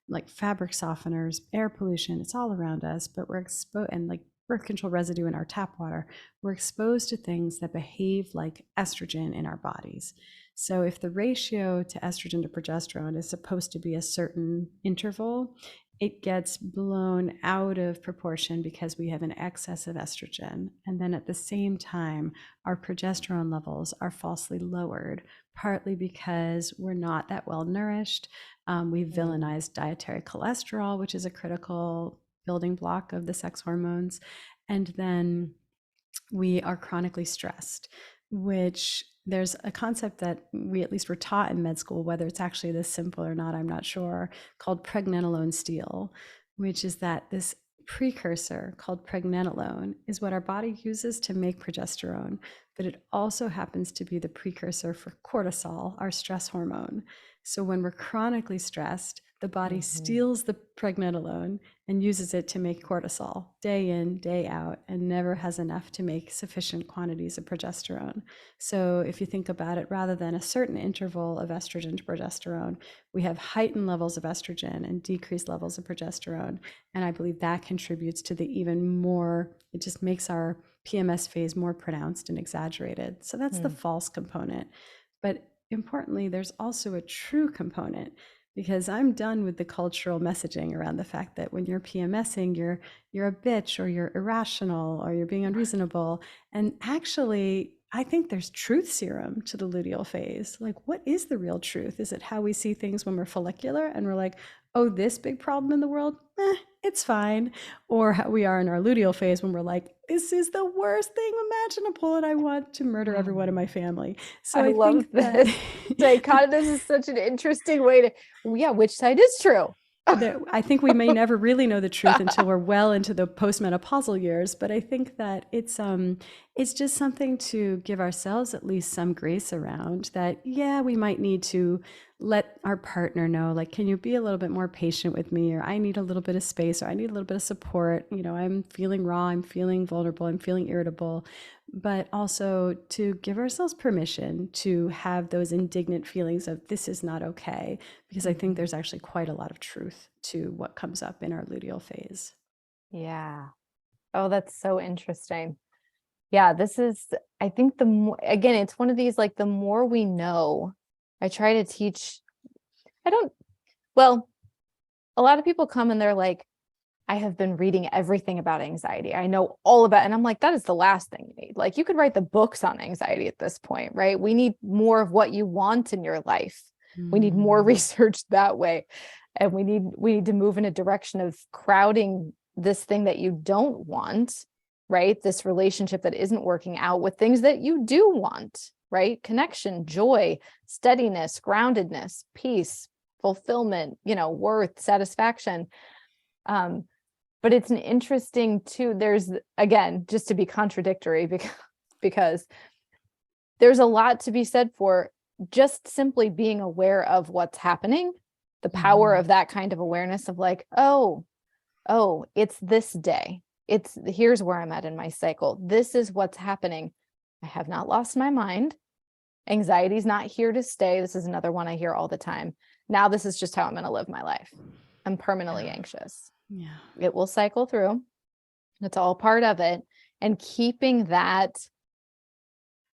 like fabric softeners, air pollution. It's all around us, but we're exposed, and like birth control residue in our tap water, we're exposed to things that behave like estrogen in our bodies. So if the ratio to estrogen to progesterone is supposed to be a certain interval, it gets blown out of proportion because we have an excess of estrogen. And then at the same time, our progesterone levels are falsely lowered, partly because we're not that well nourished. We've villainized dietary cholesterol, which is a critical building block of the sex hormones. And then we are chronically stressed, which there's a concept that we at least were taught in med school, whether it's actually this simple or not, I'm not sure, called pregnenolone steal, which is that this precursor called pregnenolone is what our body uses to make progesterone, but it also happens to be the precursor for cortisol, our stress hormone. So when we're chronically stressed, the body steals the pregnenolone and uses it to make cortisol day in, day out, and never has enough to make sufficient quantities of progesterone. So if you think about it, rather than a certain interval of estrogen to progesterone, we have heightened levels of estrogen and decreased levels of progesterone. And I believe that contributes to the even more, it just makes our PMS phase more pronounced and exaggerated. So that's the false component. But importantly, there's also a true component, because I'm done with the cultural messaging around the fact that when you're PMSing, you're a bitch, or you're irrational, or you're being unreasonable. And actually, I think there's truth serum to the luteal phase. Like, what is the real truth? Is it how we see things when we're follicular and we're like, oh, this big problem in the world? It's fine. Or how we are in our luteal phase when we're like, this is the worst thing imaginable and I want to murder everyone in my family. So
I love
think that
this. This is such an interesting way to, which side is true?
I think we may never really know the truth until we're well into the postmenopausal years, but I think that it's just something to give ourselves at least some grace around that. Yeah, we might need to let our partner know, like, can you be a little bit more patient with me, or I need a little bit of space, or I need a little bit of support. I'm feeling raw, I'm feeling vulnerable, I'm feeling irritable. But also to give ourselves permission to have those indignant feelings of this is not okay, because I think there's actually quite a lot of truth to what comes up in our luteal phase.
Yeah. Oh, that's so interesting. Yeah, this is, I think the more, again, it's one of these, like, the more we know, I try to teach, well, a lot of people come and they're like, I have been reading everything about anxiety. I know all about, and I'm like, that is the last thing you need. Like, you could write the books on anxiety at this point, right? We need more of what you want in your life. We need more research that way. And we need to move in a direction of crowding this thing that you don't want, right? This relationship that isn't working out with things that you do want, right? Connection, joy, steadiness, groundedness, peace, fulfillment, worth, satisfaction. But it's an interesting too, there's, again, just to be contradictory, because there's a lot to be said for just simply being aware of what's happening, the power of that kind of awareness of like, oh, it's this day. Here's where I'm at in my cycle. This is what's happening. I have not lost my mind. Anxiety's not here to stay. This is another one I hear all the time. Now this is just how I'm going to live my life. I'm permanently anxious.
Yeah.
It will cycle through. It's all part of it. And keeping that,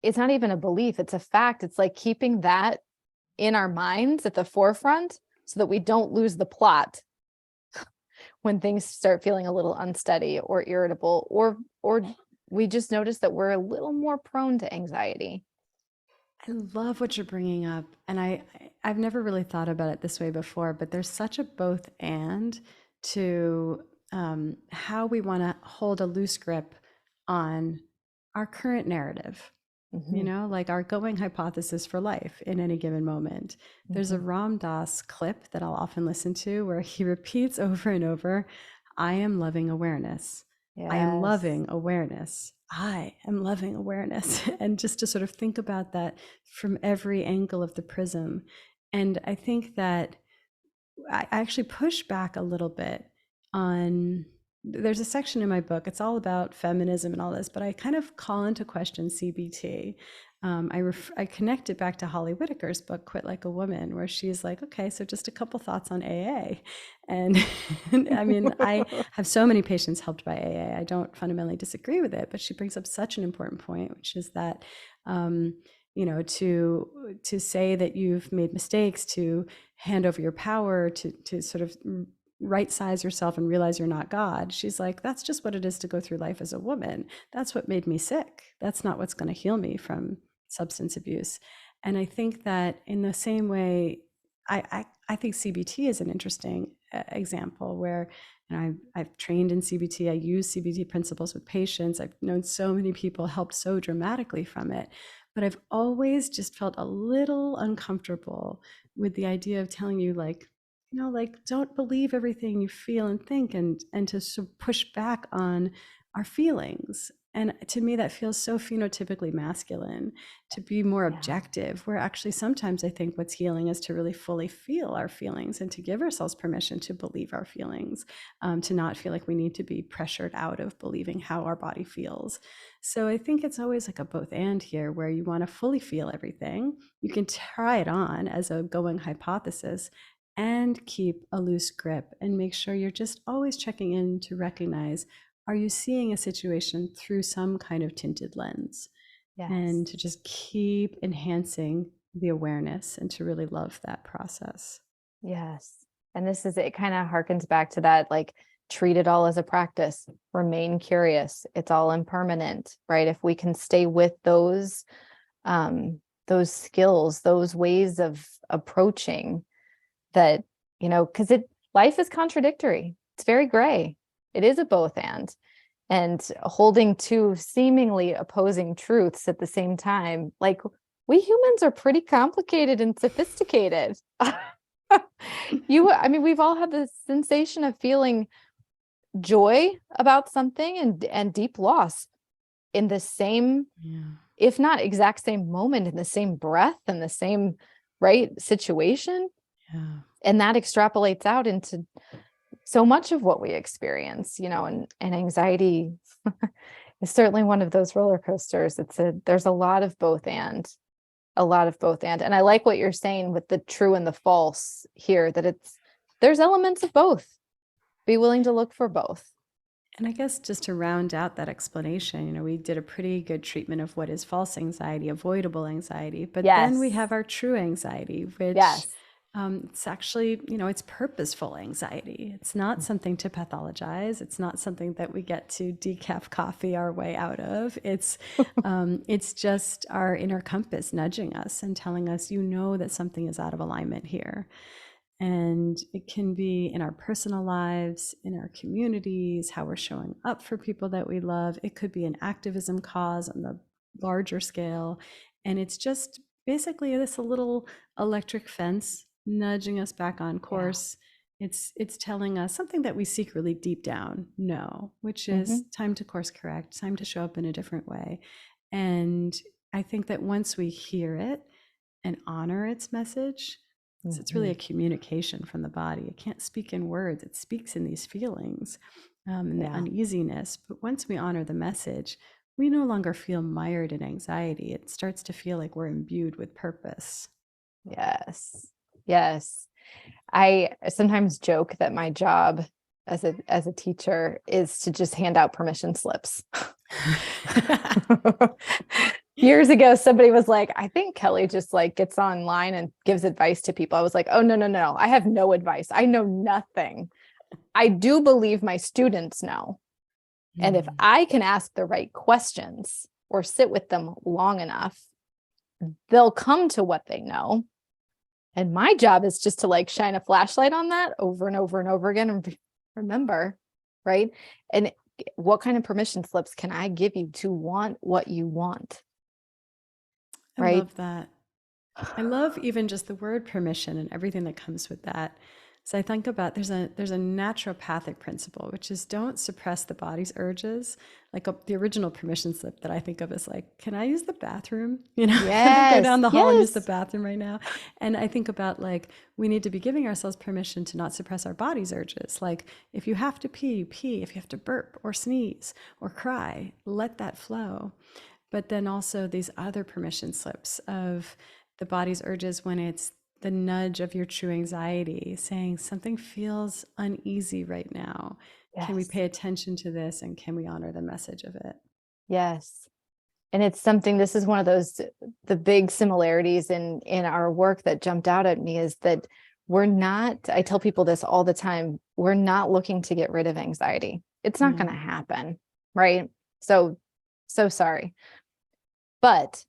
it's not even a belief, it's a fact. It's like keeping that in our minds at the forefront so that we don't lose the plot when things start feeling a little unsteady or irritable, or we just notice that we're a little more prone to anxiety.
I love what you're bringing up, and I've never really thought about it this way before, but there's such a both and to how we want to hold a loose grip on our current narrative. You
Hmm.
know, like our going hypothesis for life in any given moment. There's a
Hmm.
Ram Dass clip that I'll often listen to where he repeats over and over, I am loving awareness. I am
Yes.
loving awareness. I am loving awareness. And just to sort of think about that from every angle of the prism. And I think that I actually push back a little bit on there's a section in my book, it's all about feminism and all this, but I kind of call into question CBT. I connect it back to Holly Whitaker's book, Quit Like a Woman, where she's like, okay, so just a couple thoughts on AA. And I mean, I have so many patients helped by AA. I don't fundamentally disagree with it, but she brings up such an important point, which is that, um, you know, to say that you've made mistakes, to hand over your power, to sort of right size yourself and realize you're not God. She's like, that's just what it is to go through life as a woman. That's what made me sick. That's not what's going to heal me from substance abuse. And I think that in the same way, I think CBT is an interesting example where, and I've trained in CBT. I use CBT principles with patients. I've known so many people helped so dramatically from it. But I've always just felt a little uncomfortable with the idea of telling you, like, you know, like, don't believe everything you feel and think, and to sort of push back on our feelings. And to me, that feels so phenotypically masculine, to be more
Yeah.
objective, where actually sometimes I think what's healing is to really fully feel our feelings and to give ourselves permission to believe our feelings, to not feel like we need to be pressured out of believing how our body feels. So I think it's always like a both and here, where you want to fully feel everything. You can try it on as a going hypothesis and keep a loose grip and make sure you're just always checking in to recognize, are you seeing a situation through some kind of tinted lens? And
Yes.
to just keep enhancing the awareness and to really love that process.
Yes. And this is, it kind of harkens back to that, like, treat it all as a practice, remain curious. It's all impermanent, right? If we can stay with those skills, those ways of approaching that, because life is contradictory. It's very gray. It is a both and holding two seemingly opposing truths at the same time. Like, we humans are pretty complicated and sophisticated. I mean, we've all had the sensation of feeling joy about something and deep loss in the same,
Yeah.
if not exact same moment, in the same breath and the same right situation.
Yeah.
And that extrapolates out into so much of what we experience, and anxiety is certainly one of those roller coasters. There's a lot of both and and I like what you're saying with the true and the false here, that there's elements of both. Be willing to look for both.
And I guess just to round out that explanation, you know, we did a pretty good treatment of what is false anxiety, avoidable anxiety, but then we
Yes.
have our true anxiety, which
Yes.
it's actually, you know, it's purposeful anxiety. It's not something to pathologize. It's not something that we get to decaf coffee our way out of. It's just our inner compass nudging us and telling us, you know, that something is out of alignment here. And it can be in our personal lives, in our communities, how we're showing up for people that we love. It could be an activism cause on the larger scale. And it's just basically this a little electric fence nudging us back on
Yeah.
course. It's telling us something that we secretly deep down know, which is
Hmm.
time to course correct, time to show up in a different way. And I think that once we hear it and honor its message, so it's really
Hmm.
a communication from the body. It can't speak in words, it speaks in these feelings, and the
Yeah.
uneasiness. But once we honor the message, we no longer feel mired in anxiety. It starts to feel like we're imbued with purpose.
Yes. Yes. I sometimes joke that my job as a teacher is to just hand out permission slips. Years ago, somebody was like, I think Kelly just like gets online and gives advice to people. I was like, oh, no, no, no. I have no advice. I know nothing. I do believe my students know. And if
Mm.
I can ask the right questions or sit with them long enough, they'll come to what they know. And my job is just to like shine a flashlight on that over and over and over again and remember, right? And what kind of permission slips can I give you to want what you want?
I
Right?
love that. I love even just the word permission and everything that comes with that. So I think about there's a naturopathic principle, which is don't suppress the body's urges. Like the original permission slip that I think of is like, can I use the bathroom? Can I go down
Yes.
the hall and use the
Yes.
bathroom right now? And I think about like we need to be giving ourselves permission to not suppress our body's urges. Like if you have to pee, pee. If you have to burp or sneeze or cry, let that flow. But then also these other permission slips of the body's urges when it's the nudge of your true anxiety saying something feels uneasy right now. Can we
Yes.
pay attention to this and can we honor the message of it?
Yes. And it's something, this is one of those, the big similarities in our work that jumped out at me is that we're not, I tell people this all the time, we're not looking to get rid of anxiety. It's not going to happen. Right. So sorry. But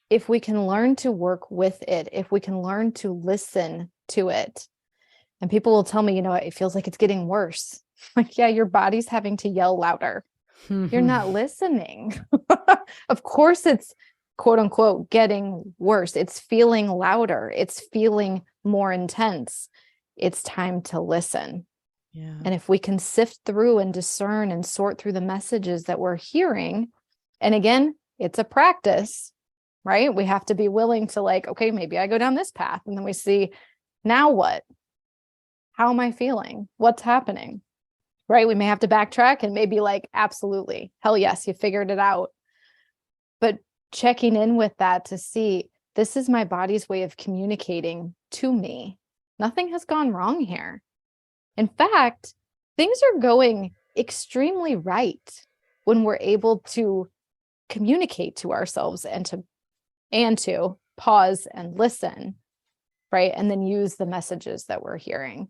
if we can learn to work with it, if we can learn to listen to it, and people will tell me, it feels like it's getting worse. Like, yeah, your body's having to yell louder. You're not listening. Of course, it's quote unquote getting worse. It's feeling louder. It's feeling more intense. It's time to listen.
Yeah.
And if we can sift through and discern and sort through the messages that we're hearing, and again, it's a practice, right? We have to be willing to like, okay, maybe I go down this path. And then we see, now what? How am I feeling? What's happening? Right? We may have to backtrack and maybe like, absolutely, hell yes, you figured it out. But checking in with that to see, this is my body's way of communicating to me. Nothing has gone wrong here. In fact, things are going extremely right when we're able to communicate to ourselves and to pause and listen, right? And then use the messages that we're hearing.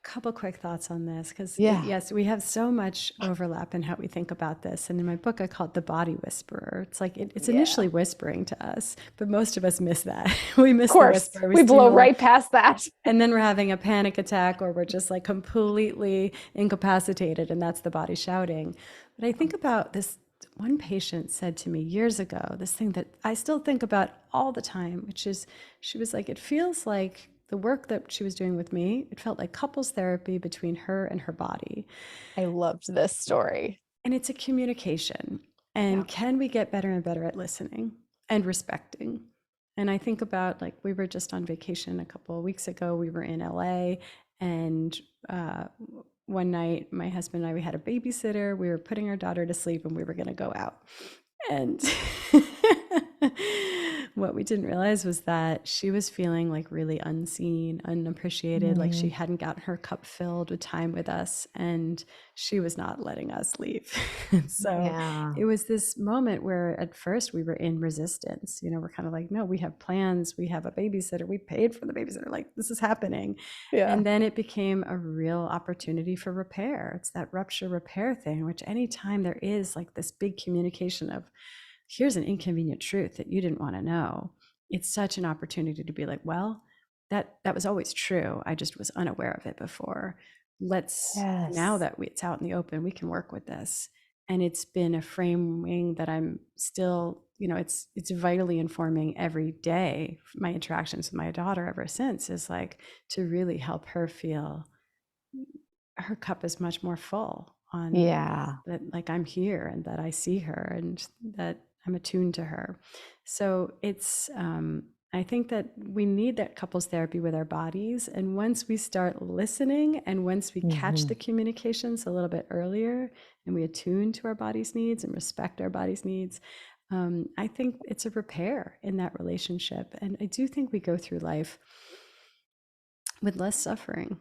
Couple quick thoughts on this because
Yeah.
we have so much overlap in how we think about this, and in my book I call it the body whisperer. It's like it's initially whispering to us, but most of us miss that. We miss the whisper.
We blow right past that,
and then we're having a panic attack or we're just like completely incapacitated, and that's the body shouting. But I think about this. One patient said to me years ago this thing that I still think about all the time, which is she was like, it feels like the work that she was doing with me, it felt like couples therapy between her and her body.
I loved this story.
And it's a communication. And can we get better and better at listening and respecting? And I think about like we were just on vacation a couple of weeks ago. We were in LA, and one night my husband and I, we had a babysitter. We were putting our daughter to sleep and we were going to go out. And what we didn't realize was that she was feeling like really unseen, unappreciated, like she hadn't gotten her cup filled with time with us, and she was not letting us leave. So it was this moment where at first we were in resistance. We're kind of like, no, we have plans. We have a babysitter. We paid for the babysitter. Like, this is happening. And then it became a real opportunity for repair. It's that rupture repair thing, which anytime there is like this big communication of, here's an inconvenient truth that you didn't want to know, it's such an opportunity to be like, well, that was always true. I just was unaware of it before. Now that it's out in the open, we can work with this. And it's been a framing that I'm still, it's vitally informing every day. My interactions with my daughter ever since is like to really help her feel her cup is much more full on that, like I'm here and that I see her and that I'm attuned to her. So it's, I think that we need that couples therapy with our bodies. And once we start listening and once we catch the communications a little bit earlier and we attune to our body's needs and respect our body's needs, I think it's a repair in that relationship. And I do think we go through life with less suffering.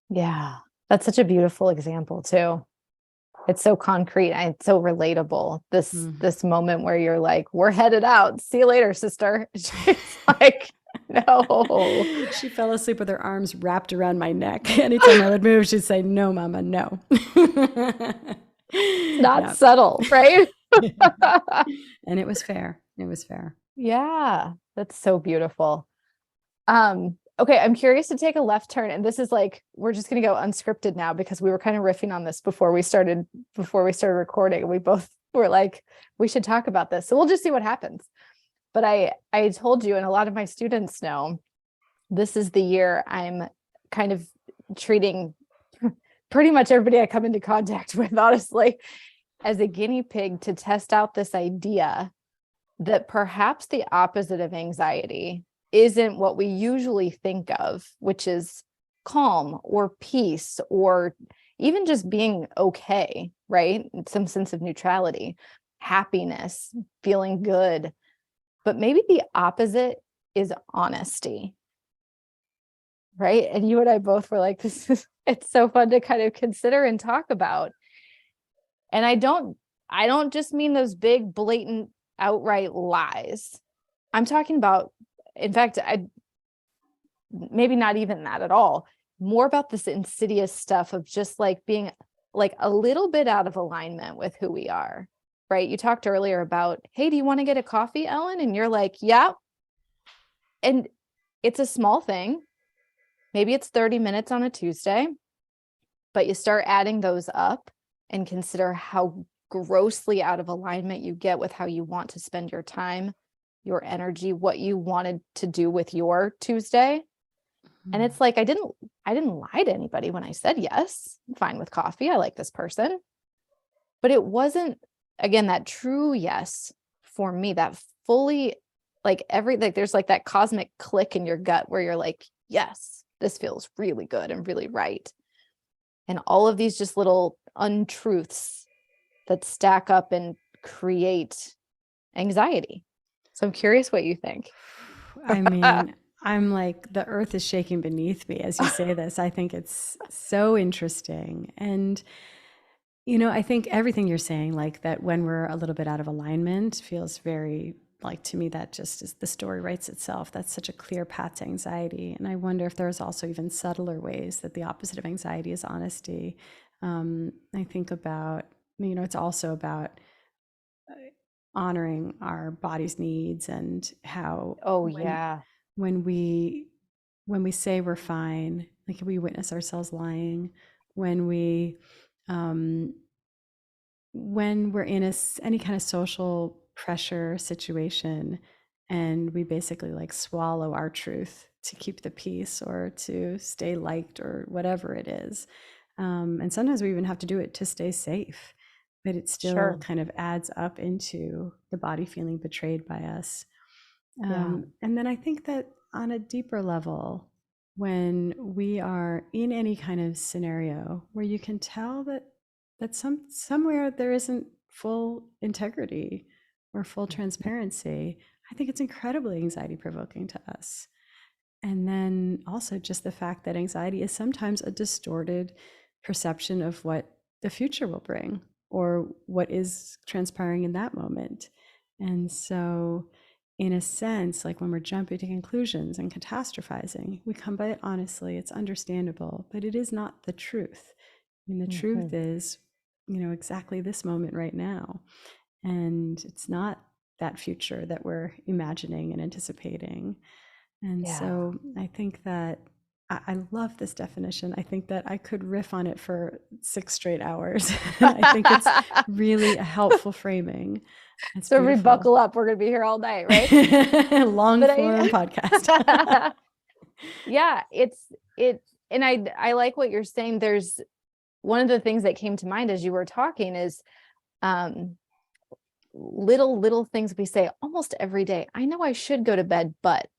Yeah, that's such a beautiful example too. It's so concrete. It's so relatable. This moment where you're like, we're headed out. See you later, sister. She's like, no.
She fell asleep with her arms wrapped around my neck. Anytime I would move, she'd say, no, mama, no.
Not subtle, right?
And it was fair. It was fair.
Yeah, that's so beautiful. Okay, I'm curious to take a left turn, and this is like we're just gonna go unscripted now because we were kind of riffing on this before we started recording. We both were like, we should talk about this. So we'll just see what happens. But I told you, and a lot of my students know, this is the year I'm kind of treating pretty much everybody I come into contact with, honestly, as a guinea pig to test out this idea that perhaps the opposite of anxiety isn't what we usually think of, which is calm or peace or even just being okay, right? Some sense of neutrality, happiness, feeling good. But maybe the opposite is honesty, right? And you and I both were like, it's so fun to kind of consider and talk about. And I don't just mean those big, blatant, outright lies. I'm talking about, in fact, maybe not even that at all. More about this insidious stuff of just like being like a little bit out of alignment with who we are, right? You talked earlier about, hey, do you want to get a coffee, Ellen? And you're like, yeah. And it's a small thing. Maybe it's 30 minutes on a Tuesday, but you start adding those up and consider how grossly out of alignment you get with how you want to spend your time, your energy, what you wanted to do with your Tuesday. And it's like, I didn't lie to anybody when I said yes, I'm fine with coffee. I like this person. But it wasn't, again, that true yes for me, that fully like there's like that cosmic click in your gut where you're like, yes, this feels really good and really right. And all of these just little untruths that stack up and create anxiety. So I'm curious what you think.
I mean, I'm like, the earth is shaking beneath me as you say this. I think it's so interesting. And, I think everything you're saying, like that when we're a little bit out of alignment, feels very, like, to me, that just is the story writes itself. That's such a clear path to anxiety. And I wonder if there's also even subtler ways that the opposite of anxiety is honesty. I think about, it's also about honoring our body's needs and how
Oh, yeah.
when we when we say we're fine, like we witness ourselves lying, when we um, when we're in any kind of social pressure situation, and we basically like swallow our truth to keep the peace or to stay liked or whatever it is. And sometimes we even have to do it to stay safe, but it still
Sure.
kind of adds up into the body feeling betrayed by us.
Yeah.
And then I think that on a deeper level, when we are in any kind of scenario where you can tell that somewhere there isn't full integrity or full transparency, I think it's incredibly anxiety provoking to us. And then also just the fact that anxiety is sometimes a distorted perception of what the future will bring or what is transpiring in that moment. And so, in a sense, like when we're jumping to conclusions and catastrophizing, we come by it honestly, it's understandable, but it is not the truth. I mean, the truth is, exactly this moment right now. And it's not that future that we're imagining and anticipating. And
Yeah.
so I think that I love this definition. I think that I could riff on it for 6 straight hours. I think it's really a helpful framing. It's
So we
beautiful.
buckle up. We're going to be here all night, right?
Long form podcast.
Yeah, and I like what you're saying. There's one of the things that came to mind as you were talking is little things we say almost every day. I know I should go to bed, but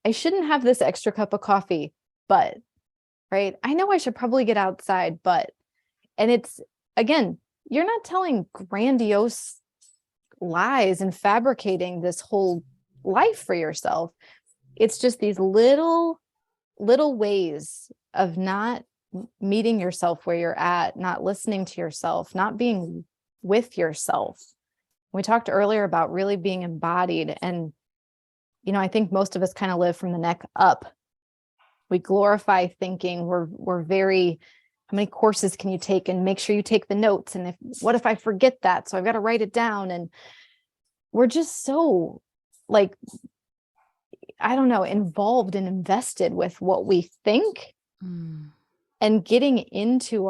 I shouldn't have this extra cup of coffee, but right. I know I should probably get outside, but, and it's, again, you're not telling grandiose lies and fabricating this whole life for yourself. It's just these little ways of not meeting yourself where you're at, not listening to yourself, not being with yourself. We talked earlier about really being embodied. And, I think most of us kind of live from the neck up. We glorify thinking. We're very, how many courses can you take, and make sure you take the notes? And what if I forget that? So I've got to write it down. And we're just so like, I don't know, involved and invested with what we think, and getting into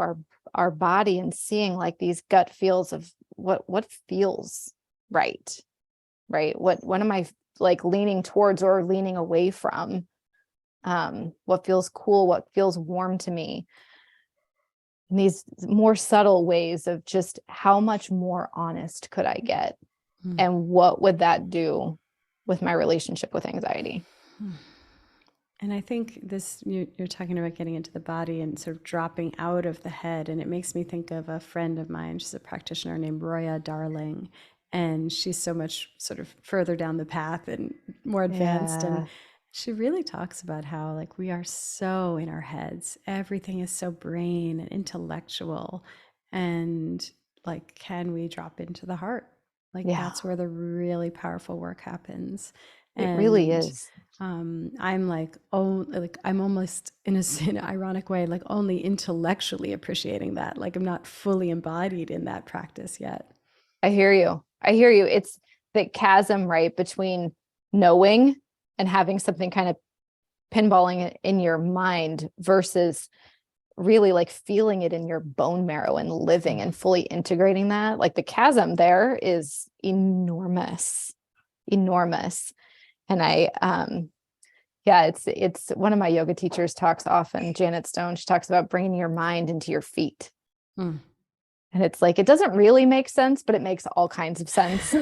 our body and seeing like these gut feels of what feels right, right? What am I like leaning towards or leaning away from? What feels cool, what feels warm to me? And these more subtle ways of just how much more honest could I get? And what would that do with my relationship with anxiety?
And I think this, you're talking about getting into the body and sort of dropping out of the head. And it makes me think of a friend of mine. She's a practitioner named Roya Darling. And she's so much sort of further down the path and more advanced. And
Yeah.
she really talks about how, like, we are so in our heads. Everything is so brain and intellectual. And, like, can we drop into the heart? Like,
Yeah,
that's where the really powerful work happens.
it really
And
is.
I'm like, oh, like I'm almost in an ironic way, like only intellectually appreciating that. Like I'm not fully embodied in that practice yet.
I hear you. I hear you. It's the chasm, right, between knowing and having something kind of pinballing it in your mind versus really like feeling it in your bone marrow and living and fully integrating that. Like the chasm there is enormous, enormous. And yeah, it's one of my yoga teachers talks often, Janet Stone, she talks about bringing your mind into your feet.
Mm.
And it's like, it doesn't really make sense, but it makes all kinds of sense.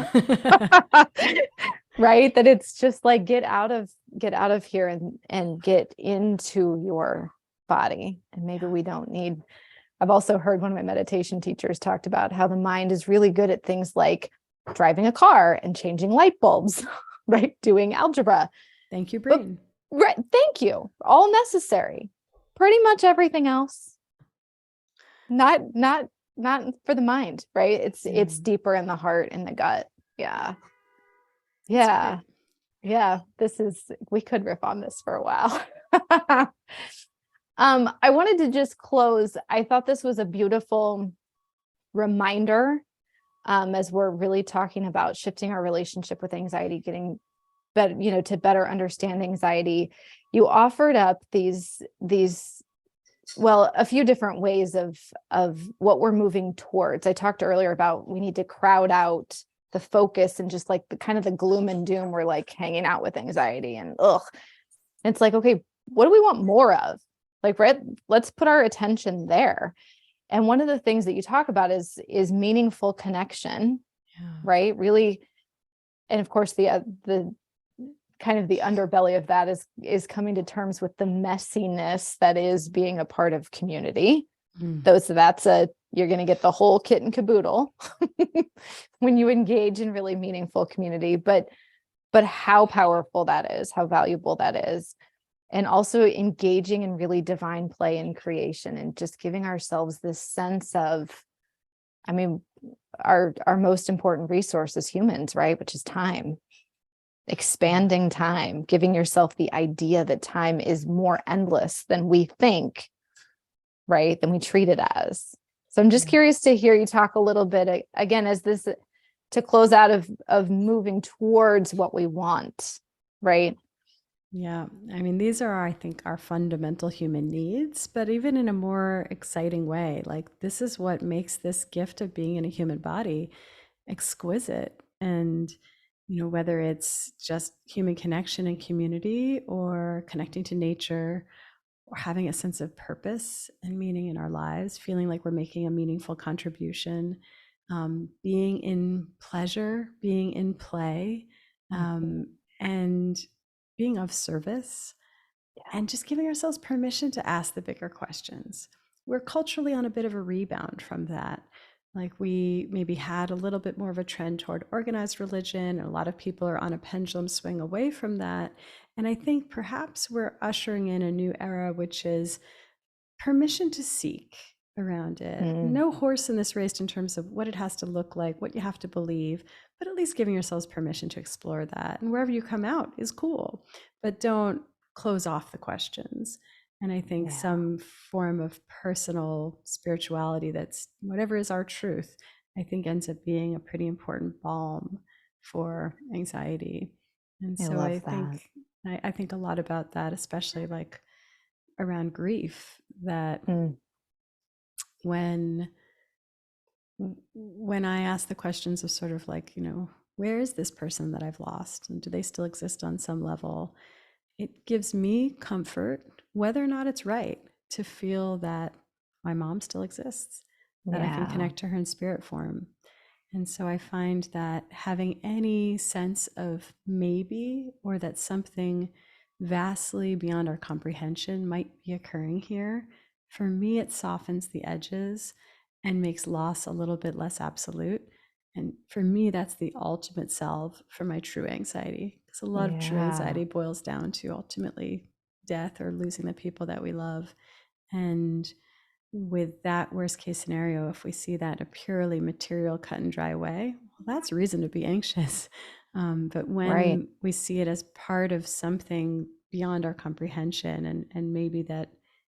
Right? That it's just like, get out of here and get into your body. And maybe we don't need, I've also heard one of my meditation teachers talked about how the mind is really good at things like driving a car and changing light bulbs, right? Doing algebra.
Thank you,
But,
brain.
right. Thank you. All necessary. Pretty much everything else. Not for the mind, right? It's deeper in the heart, in the gut. Yeah. Yeah. Yeah. We could riff on this for a while. I wanted to just close. I thought this was a beautiful reminder, as we're really talking about shifting our relationship with anxiety, getting better, to better understand anxiety. You offered up these well, a few different ways of what we're moving towards. I talked earlier about we need to crowd out the focus and just like the kind of the gloom and doom we're like hanging out with anxiety and it's like, okay, what do we want more of? Like, right, let's put our attention there. And one of the things that you talk about is meaningful connection, right? Really, and of course the kind of the underbelly of that is coming to terms with the messiness that is being a part of community. You're going to get the whole kit and caboodle when you engage in really meaningful community, but how powerful that is, how valuable that is. And also engaging in really divine play and creation and just giving ourselves this sense of, I mean, our most important resource as humans, right? Which is time. Expanding time, giving yourself the idea that time is more endless than we think, right? Than we treat it as. So I'm just curious to hear you talk a little bit again, as this to close out of moving towards what we want, right?
Yeah. I mean, these are, I think, our fundamental human needs, but even in a more exciting way. Like, this is what makes this gift of being in a human body exquisite. And, whether it's just human connection and community or connecting to nature or having a sense of purpose and meaning in our lives, feeling like we're making a meaningful contribution, being in pleasure, being in play, and being of service, and just giving ourselves permission to ask the bigger questions. We're culturally on a bit of a rebound from that. Like, we maybe had a little bit more of a trend toward organized religion, and a lot of people are on a pendulum swing away from that. And I think perhaps we're ushering in a new era, which is permission to seek around it. No horse in this race in terms of what it has to look like, what you have to believe, but at least giving yourselves permission to explore that. And wherever you come out is cool, but don't close off the questions. And I think some form of personal spirituality that's whatever is our truth, I think ends up being a pretty important balm for anxiety. And
I
so
love
I
that.
think I think a lot about that, especially like around grief, that
Mm,
when I ask the questions of sort of like, where is this person that I've lost? And do they still exist on some level? It gives me comfort, whether or not it's right, to feel that my mom still exists, that I can
yeah.
connect to her in spirit form. And so I find that having any sense of maybe, or that something vastly beyond our comprehension might be occurring here, for me, it softens the edges and makes loss a little bit less absolute. And for me, that's the ultimate salve for my true anxiety. Because a lot of true
Yeah.
anxiety boils down to ultimately death or losing the people that we love. And with that worst case scenario, if we see that in a purely material, cut and dry way, well, that's reason to be anxious. But
Right.
when we see it as part of something beyond our comprehension, and maybe that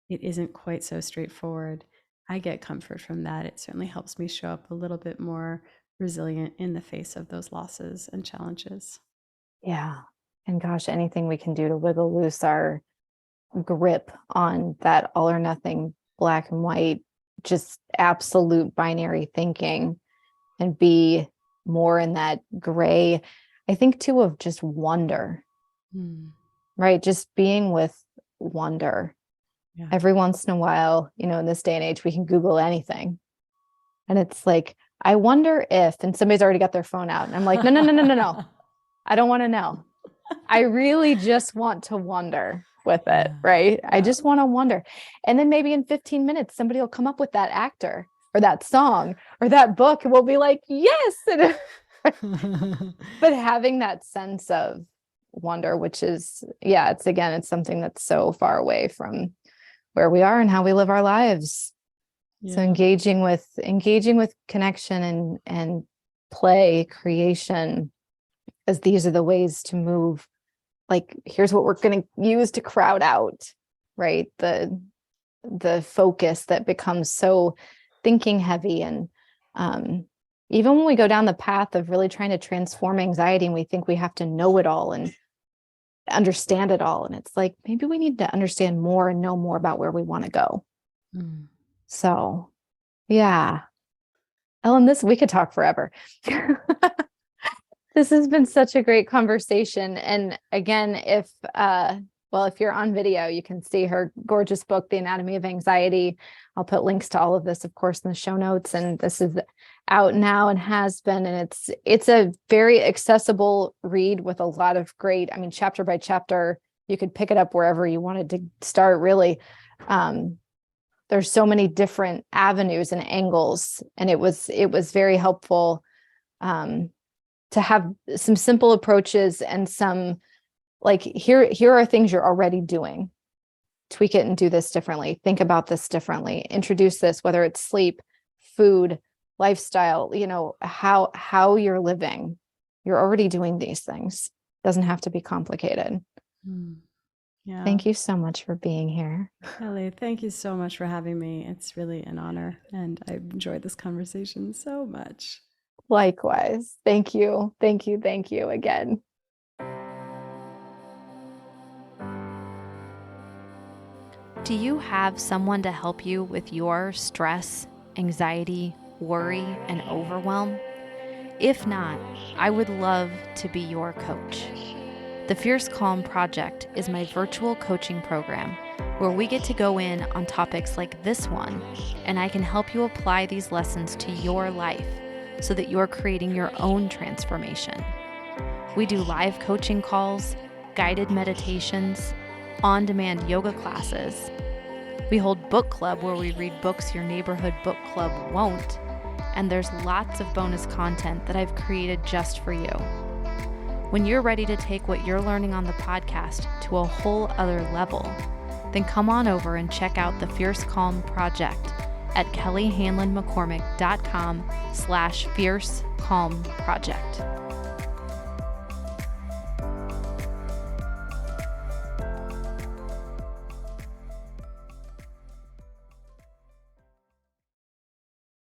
it isn't quite so straightforward, I get comfort from that. It certainly helps me show up a little bit more resilient in the face of those losses and challenges.
Yeah. And gosh, anything we can do to wiggle loose our grip on that all or nothing, black and white, just absolute binary thinking, and be more in that gray, I think too, of just wonder,
Hmm.
right? Just being with wonder.
Yeah.
Every once in a while, in this day and age, we can Google anything. And it's like, I wonder if, and somebody's already got their phone out. And I'm like, no, no, no, no, no, no. I don't want to know. I really just want to wonder with it,
Yeah.
right? I
Yeah.
just want to wonder. And then maybe in 15 minutes, somebody will come up with that actor or that song or that book, and we'll be like, yes. But having that sense of wonder, which is, yeah, it's something that's so far away from where we are and how we live our lives. So
Yeah.
engaging with connection and play, creation, as these are the ways to move. Like, here's what we're going to use to crowd out, right? The focus that becomes so thinking heavy. And even when we go down the path of really trying to transform anxiety, and we think we have to know it all and understand it all, and it's like, maybe we need to understand more and know more about where we want to go.
Mm.
So yeah, Ellen, we could talk forever. This has been such a great conversation. And again, if you're on video, you can see her gorgeous book, The Anatomy of Anxiety. I'll put links to all of this, of course, in the show notes. And this is out now and has been, and it's a very accessible read with a lot of great, chapter by chapter, you could pick it up wherever you wanted to start, really. There's so many different avenues and angles, and it was very helpful to have some simple approaches and some, like, here are things you're already doing. Tweak it and do this differently. Think about this differently. Introduce this, whether it's sleep, food, lifestyle, how you're living. You're already doing these things. Doesn't have to be complicated.
Mm. Yeah.
Thank you so much for being here.
Kelly, thank you so much for having me. It's really an honor, and I enjoyed this conversation so much.
Likewise. Thank you. Thank you. Thank you again.
Do you have someone to help you with your stress, anxiety, worry, and overwhelm? If not, I would love to be your coach. The Fierce Calm Project is my virtual coaching program where we get to go in on topics like this one, and I can help you apply these lessons to your life so that you're creating your own transformation. We do live coaching calls, guided meditations, on-demand yoga classes. We hold book club where we read books your neighborhood book club won't, and there's lots of bonus content that I've created just for you. When you're ready to take what you're learning on the podcast to a whole other level, then come on over and check out the Fierce Calm Project at kellyhanlonmccormick.com/Fierce Calm Project.